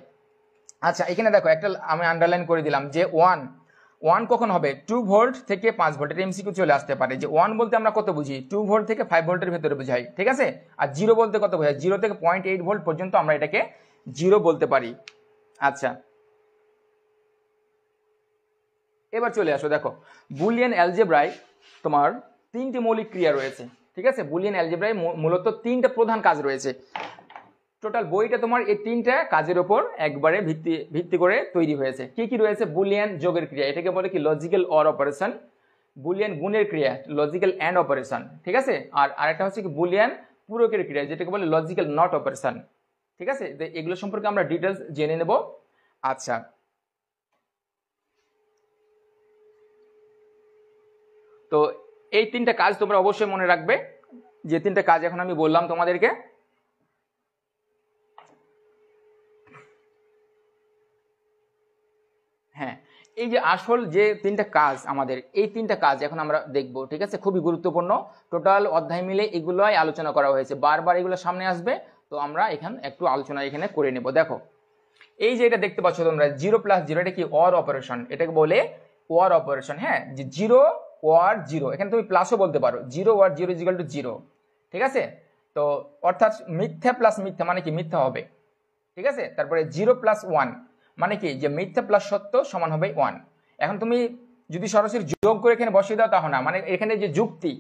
আচ্ছা, এখানে দেখো একটা আমি আন্ডারলাইন করে দিলাম যে 1 কখন হবে, 2 ভোল্ট থেকে 5 ভোল্ট। এটা এমসিকিউ চলে আসতে পারে যে 1 বলতে আমরা কত বুঝি, 2 ভোল্ট থেকে 5 ভোল্টের ভেতরে বোঝাই, ঠিক আছে। আর 0 বলতে কত বোঝায়, 0 থেকে 0.8 ভোল্ট পর্যন্ত আমরা এটাকে 0 বলতে পারি। আচ্ছা, এবার চলে আসো, দেখো বুলিয়ান অ্যালজেব্রায় তোমার 3টি মৌলিক ক্রিয়া রয়েছে, ঠিক আছে। বুলিয়ান অ্যালজেব্রায় মূলত 3টা প্রধান কাজ রয়েছে। টোটাল বইটা তোমার এই 3টা কাজের উপর একবারে ভিত্তি করে তৈরি হয়েছে। কি কি রয়েছে, বুলিয়ান যোগের ক্রিয়া, এটাকে বলে কি লজিক্যাল অর অপারেশন। বুলিয়ান গুণের ক্রিয়া, লজিক্যাল অ্যান্ড অপারেশন, ঠিক আছে। আর আরেকটা হচ্ছে কি বুলিয়ান পূরকের ক্রিয়া, যেটাকে বলে লজিক্যাল নট অপারেশন, ঠিক আছে। এগুলো সম্পর্কে আমরা ডিটেলস জেনে নেব। আচ্ছা, তো এই 3টা কাজ তোমরা অবশ্যই মনে রাখবে, যে 3টা কাজ এখন আমি বললাম তোমাদেরকে। হ্যাঁ, এই যে আসল যে 3টা কাজ আমাদের, এই 3টা কাজ এখন আমরা দেখব, ঠিক আছে। খুবই গুরুত্বপূর্ণ, টোটাল অধ্যায় মিলে এগুলোই আলোচনা করা হয়েছে, বারবার এগুলো সামনে আসবে। তো আমরা একটু আলোচনা এখানে করে নেব। দেখো এই যে এটা দেখতে পাচ্ছ তোমরা 0 + 0, এটা কি অর অপারেশন, এটাকে বলে অর অপারেশন। হ্যাঁ, যে 0 ওয়ার 0, এখানে তুমি প্লাসও বলতে পারো, 0 ওয়ার 0 = 0, ঠিক আছে। তো অর্থাৎ মিথ্যা প্লাস মিথ্যা মানে কি মিথ্যা হবে, ঠিক আছে। তারপরে 0 + 1 মানে কি, যে মিথ্যা প্লাস সত্য সমান হবে 1। এখন তুমি যদি সরাসরি যোগ করে এখানে বসিয়ে দাও তাহলে না, মানে এখানে যে যুক্তি,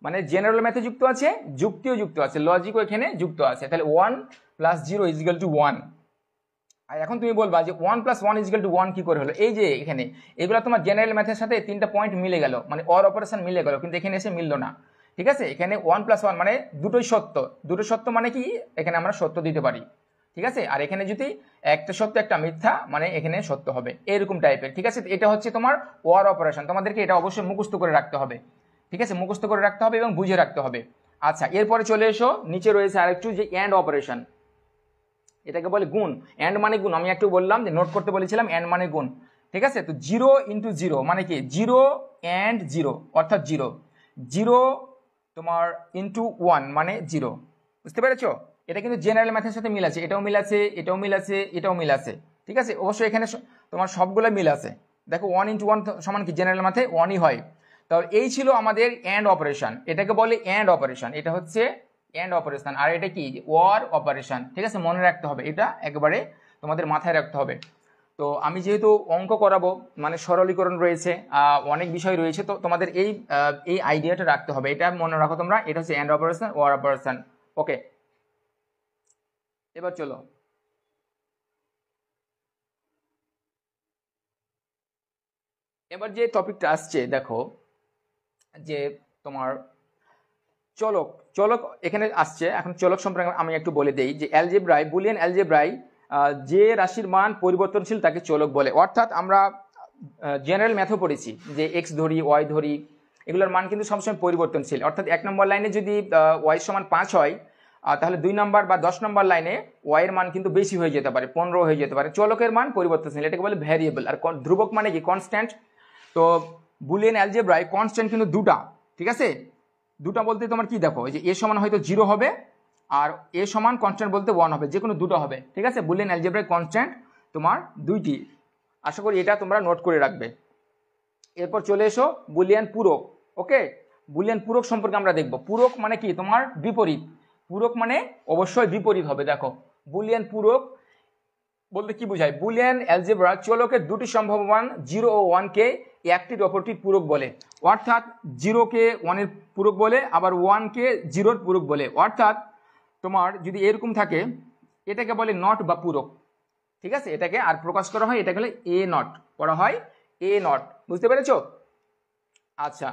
মানে জেনারেল ম্যাথে যুক্ত আছে, যুক্তিও যুক্ত আছে, লজিকও এখানে যুক্ত আছে। তাহলে 1 + 0 = 1। আর এখন তুমি বলবা যে 1 + 1 = 1 কি করে হলো, এই যে এখানে এগুলো তোমার জেনারেল ম্যাথের সাথে 3টা পয়েন্ট মিলে গেল, মানে অর অপারেশন মিলে গেল, কিন্তু এখানে এসে মিললো না, ঠিক আছে। এখানে 1 + 1 মানে দুটোই সত্য, দুটো সত্য মানে কি এখানে আমরা সত্য দিতে পারি, ঠিক আছে। আর এখানে যদি একটা সত্য একটা মিথ্যা, মানে এখানে সত্য হবে, এরকম টাইপের, ঠিক আছে। এটা হচ্ছে তোমার অর অপারেশন, তোমাদেরকে এটা অবশ্যই মুখস্থ করে রাখতে হবে, ঠিক আছে, মুখস্থ করে রাখতে হবে এবং বুঝে রাখতে হবে। আচ্ছা, এরপরে চলে এসো, নিচে রয়েছে আরেকটু, যে অ্যান্ড অপারেশন, এটাকে বলে গুণ। অ্যান্ড মানে গুণ, আমি একটু বললাম যে নোট করতে বলেছিলাম, অ্যান্ড মানে গুণ, ঠিক আছে। তো 0 × 0 মানে কি 0 অ্যান্ড 0, অর্থাৎ 0 0 তোমার ইন্টু 1 মানে 0, বুঝতে পেরেছো। এটা কিন্তু জেনারেল ম্যাথের সাথে মিল আছে, এটাও মিল আছে, এটাও মিল আছে, এটাও মিল আছে, ঠিক আছে। অবশ্যই এখানে তোমার সবগুলো মিল আছে। দেখো 1 × 1 সমান কি, জেনারেল ম্যাথে 1ই হয়। তাহলে এই ছিল আমাদের অ্যান্ড অপারেশন, এটাকে বলে অ্যান্ড অপারেশন, এটা হচ্ছে অ্যান্ড অপারেশন। আর এটা কি, ওয়ার অপারেশন, ঠিক আছে। মনে রাখতে হবে, এটা একবারে তোমাদের মাথায় রাখতে হবে। তো আমি যেহেতু অঙ্ক করাবো, মানে সরলীকরণ রয়েছে, অনেক বিষয় রয়েছে, তো তোমাদের এই আইডিয়াটা রাখতে হবে, এটা মনে রাখো তোমরা। এটা হচ্ছে অ্যান্ড অপারেশন, ওয়ার অপারেশন, ওকে। এবার চলো, এবার যে টপিকটা আসছে, দেখো যে তোমার চলক, চলক এখানে আসছে। এখন চলক সম্পর্কে আমি একটু বলে দেই, যে অ্যালজেব্রায়, বুলিয়ান অ্যালজেব্রায় যে রাশির মান পরিবর্তনশীল তাকে চলক বলে। অর্থাৎ আমরা জেনারেল ম্যাথও পড়েছি, যে এক্স ধরি, ওয়াই ধরি, এগুলোর মান কিন্তু সবসময় পরিবর্তনশীল। অর্থাৎ 1 নম্বর লাইনে যদি ওয়াই সমান 5 হয়, তাহলে 2 নম্বর বা 10 নম্বর লাইনে ওয়াই এর মান কিন্তু বেশি হয়ে যেতে পারে, 15 হয়ে যেতে পারে। চলকের মান পরিবর্তনশীল, এটাকে বলে ভ্যারিয়েবল। আর ধ্রুবক মানে কি, কনস্ট্যান্ট। তো বুলিয়ান অ্যালজেব্রায় কনস্ট্যান্ট কিন্তু দুটা, ঠিক আছে। দুটা বলতে তোমার কি, দেখো যে এ সমান হয়তো 0 হবে, আর এ সমান কনস্ট্যান্ট বলতে 1 হবে, যে কোনো দুটো হবে, ঠিক আছে। বুলিয়ান অ্যালজেব্রায় কনস্ট্যান্ট তোমার দুইটি, আশা করি এটা তোমরা নোট করে রাখবে। এরপর চলে এসো বুলিয়ান পূরক, ওকে। বুলিয়ান পূরক সম্পর্কে আমরা দেখব। পূরক মানে কি, তোমার বিপরীত। পূরক মানে অবশ্যই বিপরীত হবে। দেখো বুলিয়ান পূরক বলতে কি বোঝায়, বুলিয়ান অ্যালজেব্রা চলকের দুটি সম্ভাব্যমান 0 ও 1 কে একটির অপরটির পূরক বলে। অর্থাৎ 0 কে 1 এর পূরক বলে, আবার 1 কে 0 এর পূরক বলে। অর্থাৎ তোমার যদি এরকম থাকে, এটাকে বলে নট বা পূরক, ঠিক আছে। এটাকে আর প্রকাশ করা হয়, এটাকে বলে এ নট, পড়া হয় এ নট, বুঝতে পেরেছো। আচ্ছা,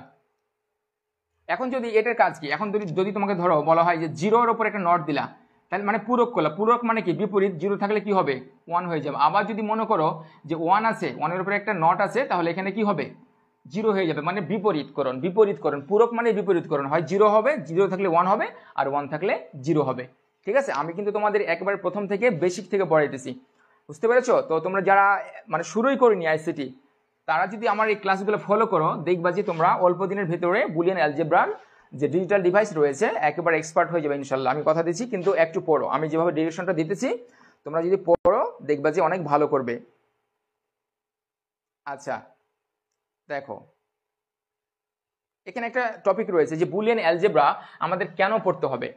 এখন যদি এটার কাজ কি, এখন যদি তোমাকে ধরো বলা হয় যে 0 এর উপর একটা নট দিলা, তাহলে মানে পূরক করলা। পূরক মানে কি, বিপরীত। 0 থাকলে কি হবে, 1 হয়ে যাবে। আবার যদি মনে করো যে 1 আছে, 1 এর উপরে একটা নট আছে, তাহলে এখানে কি হবে, জিরো হয়ে যাবে, মানে বিপরীতকরণ। বিপরীতকরণ, পূরক মানে বিপরীতকরণ, হয় জিরো হবে, জিরো থাকলে ওয়ান হবে, আর ওয়ান থাকলে জিরো হবে। ঠিক আছে, আমি কিন্তু তোমাদের একবারে প্রথম থেকে বেসিক থেকে পড়াইতেছি, বুঝতে পেরেছো? তো তোমরা যারা মানে শুরুই করিনি আইসিটি, তারা যদি আমার এই ক্লাসগুলো ফলো করো, দেখবা যে তোমরা অল্প দিনের ভেতরে বুলিয়ান অ্যালজেব্রার যে ডিজিটাল ডিভাইস রয়েছে একেবারে এক্সপার্ট হয়ে যাবে ইনশাল্লাহ, আমি কথা দিচ্ছি। কিন্তু একটু পড়ো, আমি যেভাবে ডিরেকশনটা দিতেছি তোমরা যদি পড়ো দেখবা যে অনেক ভালো করবে। আচ্ছা দেখো, এখানে একটা টপিক রয়েছে যে বুলিয়ান অ্যালজেব্রা আমাদের কেন পড়তে হবে।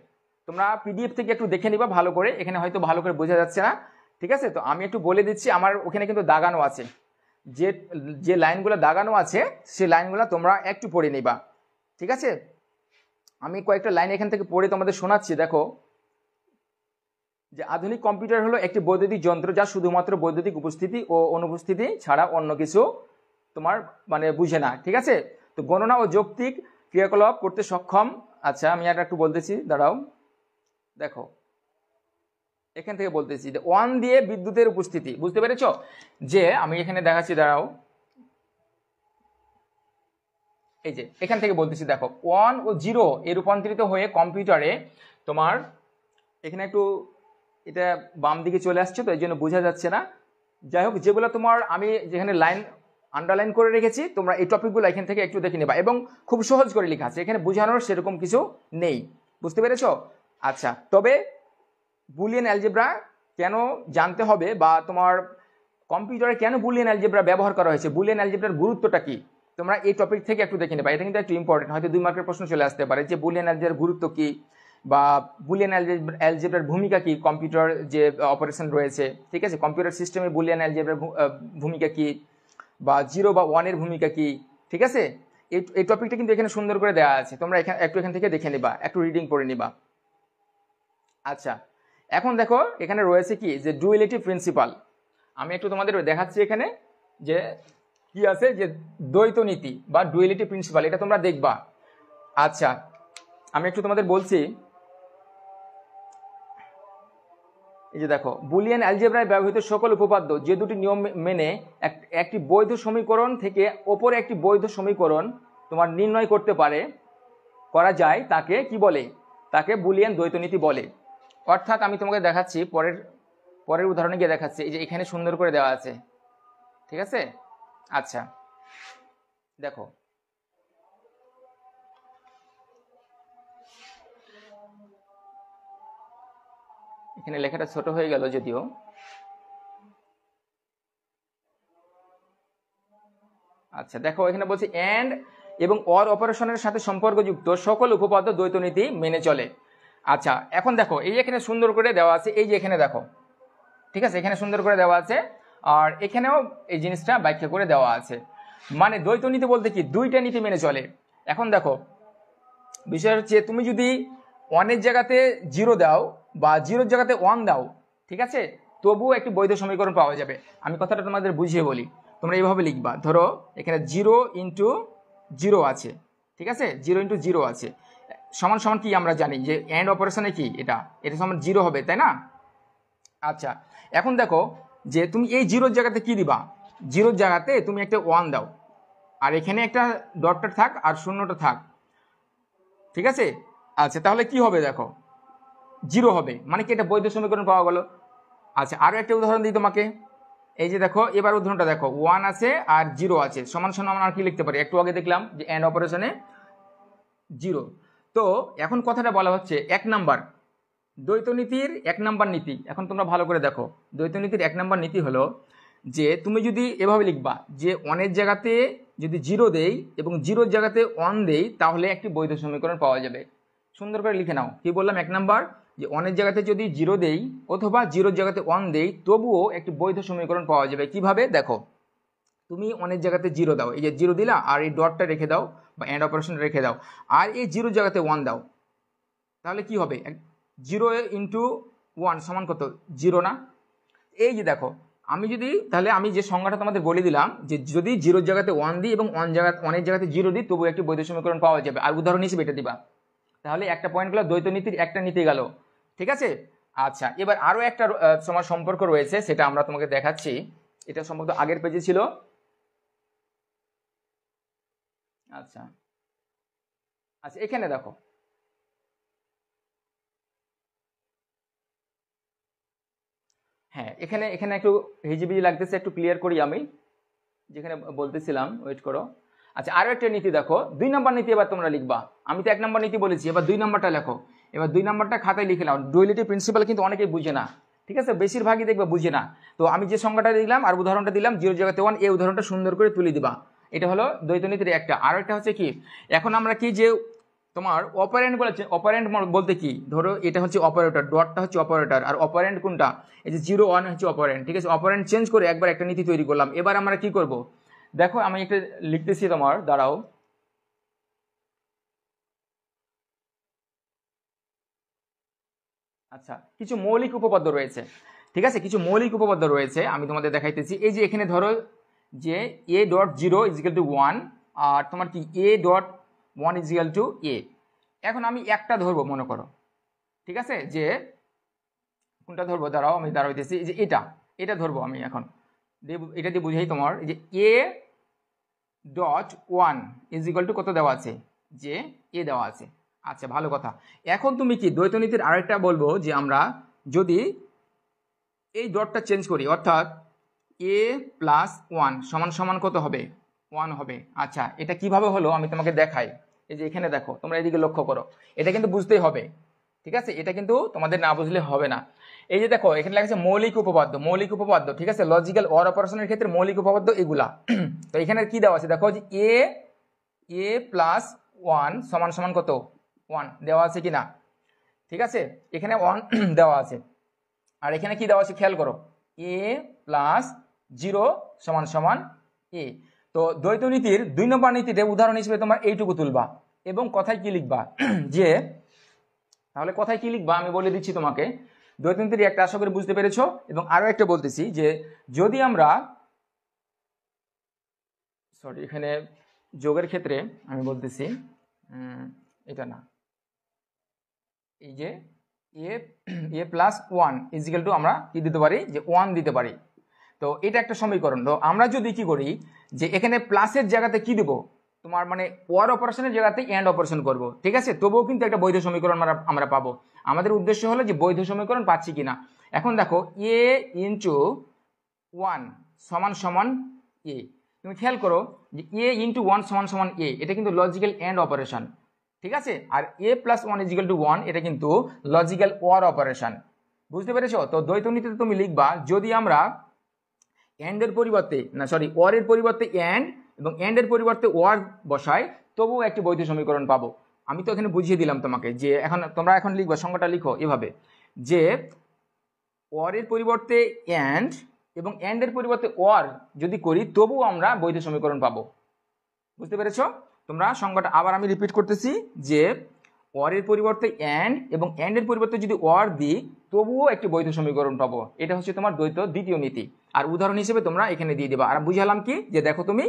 তোমরা পিডিএফ থেকে একটু দেখে নিবা ভালো করে, এখানে হয়তো ভালো করে বোঝা যাচ্ছে না। ঠিক আছে, তো আমি একটু বলে দিচ্ছি, আমার ওখানে কিন্তু দাগানো আছে, যে যে লাইনগুলো দাগানো আছে সেই লাইনগুলো তোমরা একটু পড়ে নিবা। ঠিক আছে, আমি কয়েকটা লাইন এখান থেকে পড়ে তোমাদের শোনাচ্ছি। দেখো, যে আধুনিক কম্পিউটার হলো একটি বৈদ্যুতিক যন্ত্র যা শুধুমাত্র বৈদ্যুতিক উপস্থিতি ও অনুপস্থিতি ছাড়া অন্য কিছু তোমার মানে বুঝে না। ঠিক আছে, তো গণনা ও যৌক্তিক ক্রিয়াকলাপ করতে সক্ষম। আচ্ছা আমি আর একটু বলতেছি, দাঁড়াও। দেখো এখান থেকে বলতেছি যে ওয়ান দিয়ে বিদ্যুতের উপস্থিতি, বুঝতে পেরেছো? যে আমি এখানে দেখাচ্ছি, দাঁড়াও, এই যে এখান থেকে বলতেছি, দেখো ওয়ান ও জিরো এ রূপান্তরিত হয়ে কম্পিউটারে তোমার, এখানে একটু এটা বাম দিকে চলে আসছে তো এই জন্য বোঝা যাচ্ছে না। যাই হোক, যেগুলো তোমার আমি যেখানে লাইন আন্ডারলাইন করে রেখেছি তোমরা এই টপিকগুলো এখান থেকে একটু দেখে নেবা, এবং খুব সহজ করে লেখা আছে, এখানে বোঝানোর সেরকম কিছু নেই, বুঝতে পেরেছো? আচ্ছা, তবে বুলিয়ান অ্যালজেব্রা কেন জানতে হবে, বা তোমার কম্পিউটারে কেন বুলিয়ান অ্যালজেব্রা ব্যবহার করা হয়েছে, বুলিয়ান অ্যালজেব্রার গুরুত্বটা কি, তোমরা এই টপিক থেকে একটু দেখে নেবা। এটা কিন্তু একটু ইম্পর্টেন্ট, হয়তো 2 মার্কের প্রশ্ন চলে আসতে পারে যে বুলিয়ান অ্যালজেব্রার গুরুত্ব কি, বা বুলিয়ান অ্যালজেব্রার ভূমিকা কি কম্পিউটার যে অপারেশন রয়েছে। ঠিক আছে, কম্পিউটার সিস্টেমে বুলিয়ান অ্যালজেব্রার ভূমিকা কি, বা জিরো বা ওয়ানের ভূমিকা কি। ঠিক আছে, এই টপিকটা কিন্তু এখানে সুন্দর করে দেওয়া আছে, তোমরা এখান থেকে দেখে নিবা, একটু রিডিং করে নিবা। আচ্ছা, এখন দেখো এখানে রয়েছে কি যে ডুয়ালিটি প্রিন্সিপাল, আমি একটু তোমাদের দেখাচ্ছি এখানে যে কি আছে, যে দ্বৈত নীতি বা ডুয়ালিটি প্রিন্সিপাল, এটা তোমরা দেখবা। আচ্ছা আমি একটু তোমাদের বলছি, এই যে দেখো, বুলিয়ান অ্যালজেব্রায় ব্যবহৃত সকল উপপাদ্য যে দুটি নিয়ম মেনে একটি বৈধ সমীকরণ থেকে অপর একটি বৈধ সমীকরণ তোমার নির্ণয় করা যায় তাকে কি বলে, তাকে বুলিয়ান দ্বৈত নীতি বলে। অর্থাৎ আমি তোমাকে দেখাচ্ছি, পরের উদাহরণে গিয়ে দেখাচ্ছি, এই যে এখানে সুন্দর করে দেওয়া আছে। ঠিক আছে, আচ্ছা দেখো, এখানে লেখাটা ছোট হয়ে গেল যদিও। আচ্ছা দেখো, এখানে বলছি এন্ড এবং অর অপারেশনের সাথে সম্পর্কযুক্ত সকল উপপাদ্য দ্বৈত নীতি মেনে চলে। আচ্ছা এখন দেখো, এই এখানে সুন্দর করে দেওয়া আছে, এই যে এখানে দেখো, ঠিক আছে, এখানে সুন্দর করে দেওয়া আছে, আর এখানেও এই জিনিসটা ব্যাখ্যা করে দেওয়া আছে। মানে দ্বৈত নীতি বলতে কি, দুইটা নীতি মেনে চলে। এখন দেখো বিষয় হচ্ছে, তুমি যদি ওয়ানের জায়গাতে জিরো দাও বা জিরোর জায়গাতে ওয়ান দাও, ঠিক আছে, তবুও একটি বৈধ সমীকরণ পাওয়া যাবে। আমি কথাটা তোমাদের বুঝিয়ে বলি, তোমরা এইভাবে লিখবা। ধরো এখানে 0 ইন্টু 0 আছে, ঠিক আছে, 0 ইন্টু 0 আছে, সমান সমান কি আমরা জানি যে এন্ড অপারেশনে কি এটা সমান 0 হবে, তাই না? আচ্ছা এখন দেখো যে তুমি এই জিরোর জায়গাতে কি দিবা, জিরোর জায়গাতে তুমি একটা ওয়ান দাও, আর এখানে একটা ডটটা থাক আর শূন্যটা থাক, ঠিক আছে। আচ্ছা তাহলে কি হবে, দেখো 0 হবে, মানে কি এটা বৈধ সমীকরণ পাওয়া গেল। আচ্ছা আরো একটা উদাহরণ দিই তোমাকে, এই যে দেখো, এবার উদাহরণটা দেখো, 1 আছে আর 0 আছে, সমান সমান আমরা কি লিখতে পারি, একটু আগে দেখলাম যে এন্ড অপারেশনে 0। তো এখন কথাটা বলা হচ্ছে 1 নাম্বার দ্বৈত নীতির 1 নাম্বার নীতি। এখন তোমরা ভালো করে দেখো, দ্বৈত নীতির 1 নাম্বার নীতি হলো যে তুমি যদি এভাবে লিখবা যে 1 এর জায়গাতে যদি 0 দেই এবং 0 এর জায়গাতে 1 দেই, তাহলে একটি বৈধ সমীকরণ পাওয়া যাবে। সুন্দর করে লিখে নাও, কি বললাম, 1 নাম্বার যে 1 এর জায়গাতে যদি 0 দেই অথবা 0 এর জায়গাতে 1 দেই, তবুও একটি বৈধ সমীকরণ পাওয়া যাবে। কিভাবে, দেখো, তুমি 1 এর জায়গাতে 0 দাও, এই যে 0 দিলা, আর এই ডটটা রেখে দাও বা এন্ড অপারেশন রেখে দাও, আর এই 0 এর জায়গাতে 1 দাও, তাহলে কি হবে, 0 ইন্টু 1 সমান কত, 0 না? এই যে দেখো, তাহলে আমি যে সংজ্ঞাটা তোমাদের বলে দিলাম যে যদি 0 এর জায়গাতে 1 দিই এবং 1 এর জায়গাতে 0 দিই, তবু একটি বৈধ সমীকরণ পাওয়া যাবে। আর উদাহরণ হিসেবে এটা দিবা, তাহলে একটা পয়েন্ট গেল, দ্বৈত নীতির একটা নীতি গেল, ঠিক আছে। আচ্ছা এবার আরো একটা তোমার সম্পর্ক রয়েছে, সেটা আমরা তোমাকে দেখাচ্ছি, এটা সম্পর্ক আগের পেজে ছিল। আচ্ছা আচ্ছা, এখানে দেখো হ্যাঁ, এখানে এখানে একটু হিজিবিজি লাগতেছে, একটু ক্লিয়ার করি আমি যেখানে বলতেছিলাম, ওয়েট করো। আচ্ছা, আরো একটা নীতি দেখো, 2 নম্বর নীতি এবার তোমরা লিখবা। আমি তো 1 নম্বর নীতি বলেছি, এবার 2 নম্বরটা লেখো। এবার 2 নম্বরটা খাতায় লিখে নাও। ডুয়ালিটি প্রিন্সিপাল কিন্তু অনেকেই বুঝে না, ঠিক আছে, বেশিরভাগই দেখবে বুঝে না। তো আমি যে সংজ্ঞাটা দিলাম আর উদাহরণটা দিলাম 0 জায়গাতে 1, এই উদাহরণটা সুন্দর করে তুলে দিবা। এটা হলো দ্বৈত নীতির একটা। আর একটা হচ্ছে কি, এখন আমরা কি যে তোমার অপারেন্ট বলেছে, অপারেন্ট বলতে কি, ধরো এটা হচ্ছে অপারেটর, ডটটা হচ্ছে অপারেটর, আর অপারেন্ট কোনটা, এই যে 0 1 হচ্ছে অপারেন্ট, ঠিক আছে। অপারেন্ট চেঞ্জ করে একবার একটা নীতি তৈরি করলাম। এবার আমরা কি করব দেখো, আমি একটা লিখতেছি তোমার, দাঁড়াও। আচ্ছা, কিছু মৌলিক উপপাদ্য রয়েছে, ঠিক আছে, কিছু মৌলিক উপপাদ্য রয়েছে, আমি তোমাদের দেখাইতেছি। এই যে এখানে ধরো যে a.0 ইজিক্যাল টু 1, আর তোমার কি a.1 ইজিক্যাল টু a। এখন আমি একটা ধরবো মনে করো, ঠিক আছে, যে কোনটা ধরবো, দাঁড়াও আমি দাঁড়াইতেছি, যে এটা এটা ধরবো আমি এখন, এটা দিয়ে বুঝাই তোমার। যে a.1 ইজিক্যাল টু কত দেওয়া আছে, যে a দেওয়া আছে। আচ্ছা, ভালো কথা। এখন তুমি কি দ্বৈত নীতির আরেকটা বলবো, যে আমরা যদি এই ডটটা চেঞ্জ করি, অর্থাৎ a+1 সমান সমান কত হবে, 1 হবে। আচ্ছা, এটা কিভাবে হলো আমি তোমাকে দেখাই। এই যে এখানে দেখো, তোমরা এদিকে লক্ষ্য করো, এটা কিন্তু বুঝতেই হবে, ঠিক আছে, এটা কিন্তু তোমাদের না বুঝলে হবে না। এই যে দেখো এখানে লেখা আছে মৌলিক উপপাদ্য, মৌলিক উপপাদ্য, ঠিক আছে, লজিক্যাল অর অপারেশনের ক্ষেত্রে মৌলিক উপপাদ্য এগুলা। তো এখানে কি দেওয়া আছে দেখো, যে a+1 সমান সমান কত, 1 দেওয়া আছে কিনা, ঠিক আছে, এখানে 1 দেওয়া আছে। আর এখানে কি দেওয়া আছে খেয়াল করো, a+0 সমান সমান a। তো দ্বৈত নীতির 2 নম্বর নীতিতে উদাহরণ হিসেবে তোমার এইটুকু তুলবা, এবং কথায় কি লিখবা, যে তাহলে কথায় কি লিখবা আমি বলে দিচ্ছি তোমাকে। দ্বৈত নীতির একটা আশা করে বুঝতে পেরেছো। এবং আরো একটা বলতেছি, যে যদি আমরা, সরি, এখানে যোগের ক্ষেত্রে আমি বলতেছি, এটা না, এই যে a+1 ইজিক্যাল টু আমরা কি দিতে পারি, যে 1 দিতে পারি। তো এটা একটা সমীকরণ। তো আমরা যদি কি করি, যে এখানে প্লাসের জায়গাতে কি দিব, তোমার মানে ওয়ার অপারেশনের জায়গাতে এন্ড অপারেশন করব, ঠিক আছে, তবুও কিন্তু একটা বৈধ সমীকরণ আমরা পাবো। আমাদের উদ্দেশ্য হলো যে বৈধ সমীকরণ পাচ্ছি কিনা। এখন দেখো a×1 সমান সমান a, তুমি খেয়াল করো যে a×1 সমান সমান a, এটা কিন্তু লজিক্যাল এন্ড অপারেশন, ঠিক আছে। আর a+1 ইজিক্যাল টু 1 এটা কিন্তু লজিক্যাল ওয়ার অপারেশন, বুঝতে পেরেছো। তো দ্বৈত নীতিতে তুমি লিখবা, যদি আমরা এন্ডের পরিবর্তে, না সরি, ওয়ারের পরিবর্তে এন্ড এবং এন্ডের পরিবর্তে ওয়ার বসাই, তবুও একটি বৈধ সমীকরণ পাবো। আমি তো এখানে বুঝিয়ে দিলাম তোমাকে, যে এখন তোমরা এখন লিখবা, সংখ্যাটা লিখো এভাবে, যে ওয়ারের পরিবর্তে এন্ড এবং এন্ডের পরিবর্তে ওয়ার যদি করি, তবুও আমরা বৈধ সমীকরণ পাবো, বুঝতে পেরেছো। তোমরা সংখ্যাটা আবার আমি রিপিট করতেছি, যে ওয়ারের পরিবর্তে এন্ড এবং এন্ডের পরিবর্তে যদি ওয়ার দিই, তবুও একটি বৈধ সমীকরণ পাবো। এটা হচ্ছে তোমার দ্বৈত দ্বিতীয় নীতি। আর উদাহরণ হিসেবে তোমরা এখানে দিয়ে দেবা। আর বুঝালাম কি, যে দেখো তুমি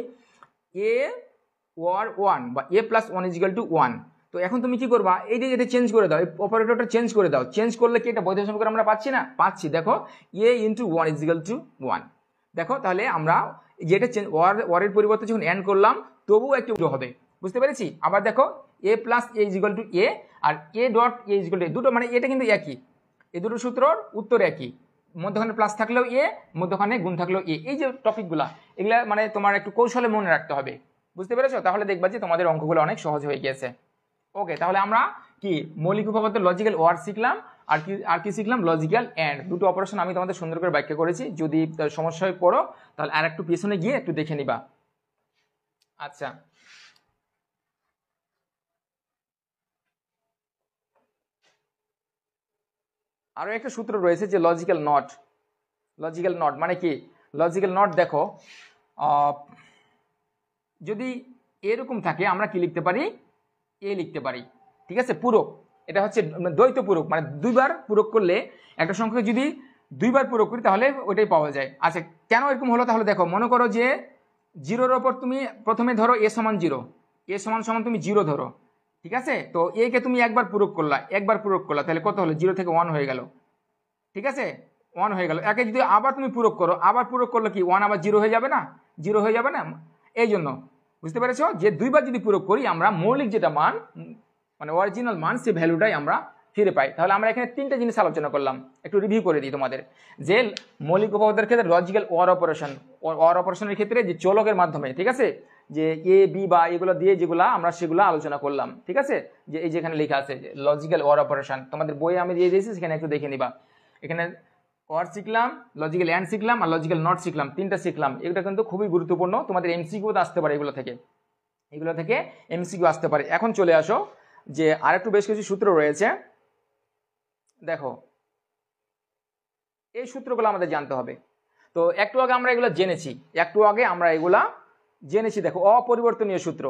a+1 বা a+1 ইজিক্যাল টু 1। তো এখন তুমি কি করবা, এই যে এটা চেঞ্জ করে দাও, এই অপারেটরটা চেঞ্জ করে দাও। চেঞ্জ করলে কি এটা বৈধ সমীকরণ আমরা পাচ্ছি না, পাচ্ছি। দেখো a×1 ইজিক্যাল টু 1। দেখো তাহলে আমরা যেটা ওয়ারের পরিবর্তে যখন এন্ড করলাম, তবুও একটি হবে, বুঝতে পেরেছি। আবার দেখো a+a ইজিক্যাল টু a, আর a.a ইজিক্যাল টু a, দুটো মানে এটা কিন্তু একই, এই দুটো সূত্রর উত্তর একই। মধ্যখানে প্লাস থাকলেও এ, মধ্যখানে গুণ থাকলেও এ। এই যে টপিকগুলা, এগুলা মানে তোমার একটু কৌশলে মনে রাখতে হবে, বুঝতে পেরেছো। তাহলে দেখবা যে তোমাদের অঙ্কগুলো অনেক সহজ হয়ে গিয়েছে। ওকে, তাহলে আমরা কি মৌলিক উপপাদ্য লজিক্যাল ওয়ার শিখলাম, আর কি শিখলাম, লজিক্যাল এন্ড। দুটো অপারেশন আমি তোমাদের সুন্দর করে ব্যাখ্যা করেছি। যদি সমস্যা হয়ে পড়ো, তাহলে আর একটু পিছনে গিয়ে একটু দেখে নিবা। আচ্ছা, আরো একটা সূত্র রয়েছে, যে লজিক্যাল নট। লজিক্যাল নট মানে কি, লজিক্যাল নট দেখো, যদি এরকম থাকে আমরা কি লিখতে পারি, এ লিখতে পারি, ঠিক আছে, পূরক। এটা হচ্ছে দ্বৈত পূরক, মানে দুইবার পূরক করলে একটা সংখ্যাকে যদি দুইবার পূরক করি, তাহলে ওইটাই পাওয়া যায়। আচ্ছা, কেন এরকম হলো, তাহলে দেখো, মনে করো যে 0-র ওপর তুমি প্রথমে ধরো a সমান 0, a সমান সমান তুমি 0 ধরো, ঠিক আছে। তো a কে তুমি একবার পূরক করলা, তাহলে কত হলো, 0 থেকে 1 হয়ে গেল, ঠিক আছে, 1 হয়ে গেল। একে যদি আবার তুমি পূরক করো, আবার পূরক করলে কি 1 আবার 0 হয়ে যাবে না, 0 হয়ে যাবে না। এই জন্য বুঝতে পেরেছো? যে দুইবার যদি প্রয়োগ করি আমরা মৌলিক যেটা মান মানে অরিজিনাল মান সেই ভ্যালুটাই আমরা ফিরে পাই। তাহলে আমরা এখানে তিনটা জিনিস আলোচনা করলাম, একটু রিভিউ করে দিই তোমাদের। যে মৌলিক উপপাদ্যের ক্ষেত্রে লজিক্যাল ওর অপারেশনের ক্ষেত্রে যে চলকের মাধ্যমে, ঠিক আছে, যে এ বি বা এগুলো দিয়ে যেগুলো আমরা সেগুলো আলোচনা করলাম, ঠিক আছে। যে এই যেখানে লেখা আছে লজিক্যাল ওর অপারেশন, তোমাদের বইয়ে আমি দিয়ে দিয়েছি, সেখানে একটু দেখে নিবা। এখানে অর শিখলাম, লজিক্যাল অ্যান্ড শিখলাম, আর লজিক্যাল নট শিখলাম, তিনটা শিখলাম। এগুলো কিন্তু খুবই গুরুত্বপূর্ণ, তোমাদের এমসিকিউতে আসতে পারে, এগুলো থেকে এমসিকিউ আসতে পারে। এখন চলে আসো যে আরেকটু বেশ কিছু সূত্র রয়েছে, দেখো এই সূত্রগুলো আমাদের জানতে হবে। তো একটু আগে আমরা এগুলো জেনেছি, দেখো অপরিবর্তনীয় সূত্র,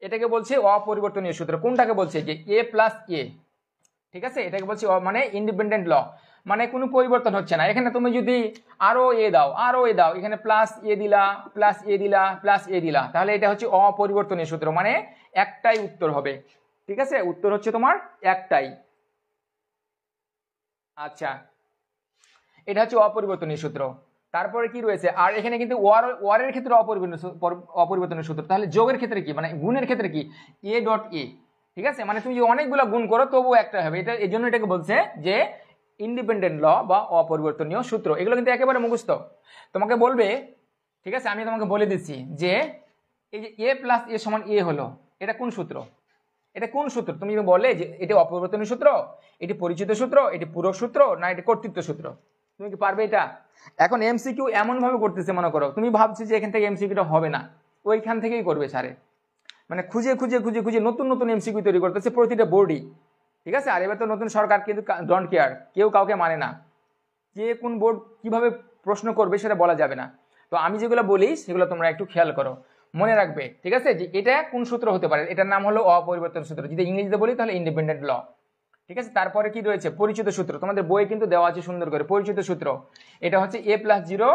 এটাকে বলছে অপরিবর্তনীয় সূত্র। কোনটাকে বলছে? যে এ প্লাস এ, ঠিক আছে, এটাকে বলছে মানে ইন্ডিপেন্ডেন্ট ল, মানে কোনো পরিবর্তন হচ্ছে না। এখানে তুমি যদি আরো এ দাও, এখানে প্লাস এ দিলা, তাহলে এটা হচ্ছে অপরিবর্তনীয় সূত্র, মানে একটাই উত্তর হবে, ঠিক আছে, উত্তর হচ্ছে তোমার একটাই। আচ্ছা, এটা হচ্ছে অপরিবর্তনীয় সূত্র। তারপরে কি রয়েছে? আর এখানে কিন্তু ওয়ারের ক্ষেত্রে অপরিবর্তনীয় সূত্র। তাহলে যোগের ক্ষেত্রে কি, মানে গুণের ক্ষেত্রে কি? এ ডট এ, ঠিক আছে, মানে তুমি যদি অনেকগুলো গুণ করো তবুও একটা হবে। এটা এই জন্য এটাকে বলছে যে ইন্ডিপেন্ডেন্ট ল বা অপরিবর্তনীয় সূত্র। এগুলো কিন্তু একেবারে মুখস্থ, তোমাকে বলবে, ঠিক আছে। আমি তোমাকে বলে দিচ্ছি যে এই যে এ প্লাস এ সমান এ হলো, এটা কোন সূত্র? তুমি বলে যে এটা অপরিবর্তনীয় সূত্র, এটি পরিচিত সূত্র, এটি পূরক সূত্র, না এটি কর্তৃত্ব সূত্র? তুমি কি পারবে এটা? এখন এমসিকিউ এমন ভাবে করতেছে, মনে করো তুমি ভাবছো যে এখান থেকে এমসিকিউটা হবে না, ওইখান থেকেই করবে স্যারে, মানে খুঁজে নতুন এমসিকিউ তৈরি করতেছে প্রতিটা বোর্ডই, ঠিক আছে। আর এবার তো নতুন সরকার, কিন্তু ডোন্ট কেয়ার, কেউ কাউকে মানে না, কে কোন বোর্ড কিভাবে প্রশ্ন করবে সেটা বলা যাবে না। তো আমি যেগুলো বলি সেগুলো তোমরা একটু খেয়াল করো, মনে রাখবে, ঠিক আছে, যে এটা কোন সূত্র হতে পারে। এটার নাম হলো অপরিবর্তনীয় সূত্র, যদি ইংরেজিতে বলি তাহলে ইন্ডিপেন্ডেন্ট ল, ঠিক আছে। তারপরে কি রয়েছে? পরিচিত সূত্র, তোমাদের বইয়ে কিন্তু দেওয়া আছে সুন্দর করে পরিচিত সূত্র। এটা হচ্ছে এ প্লাস জিরো,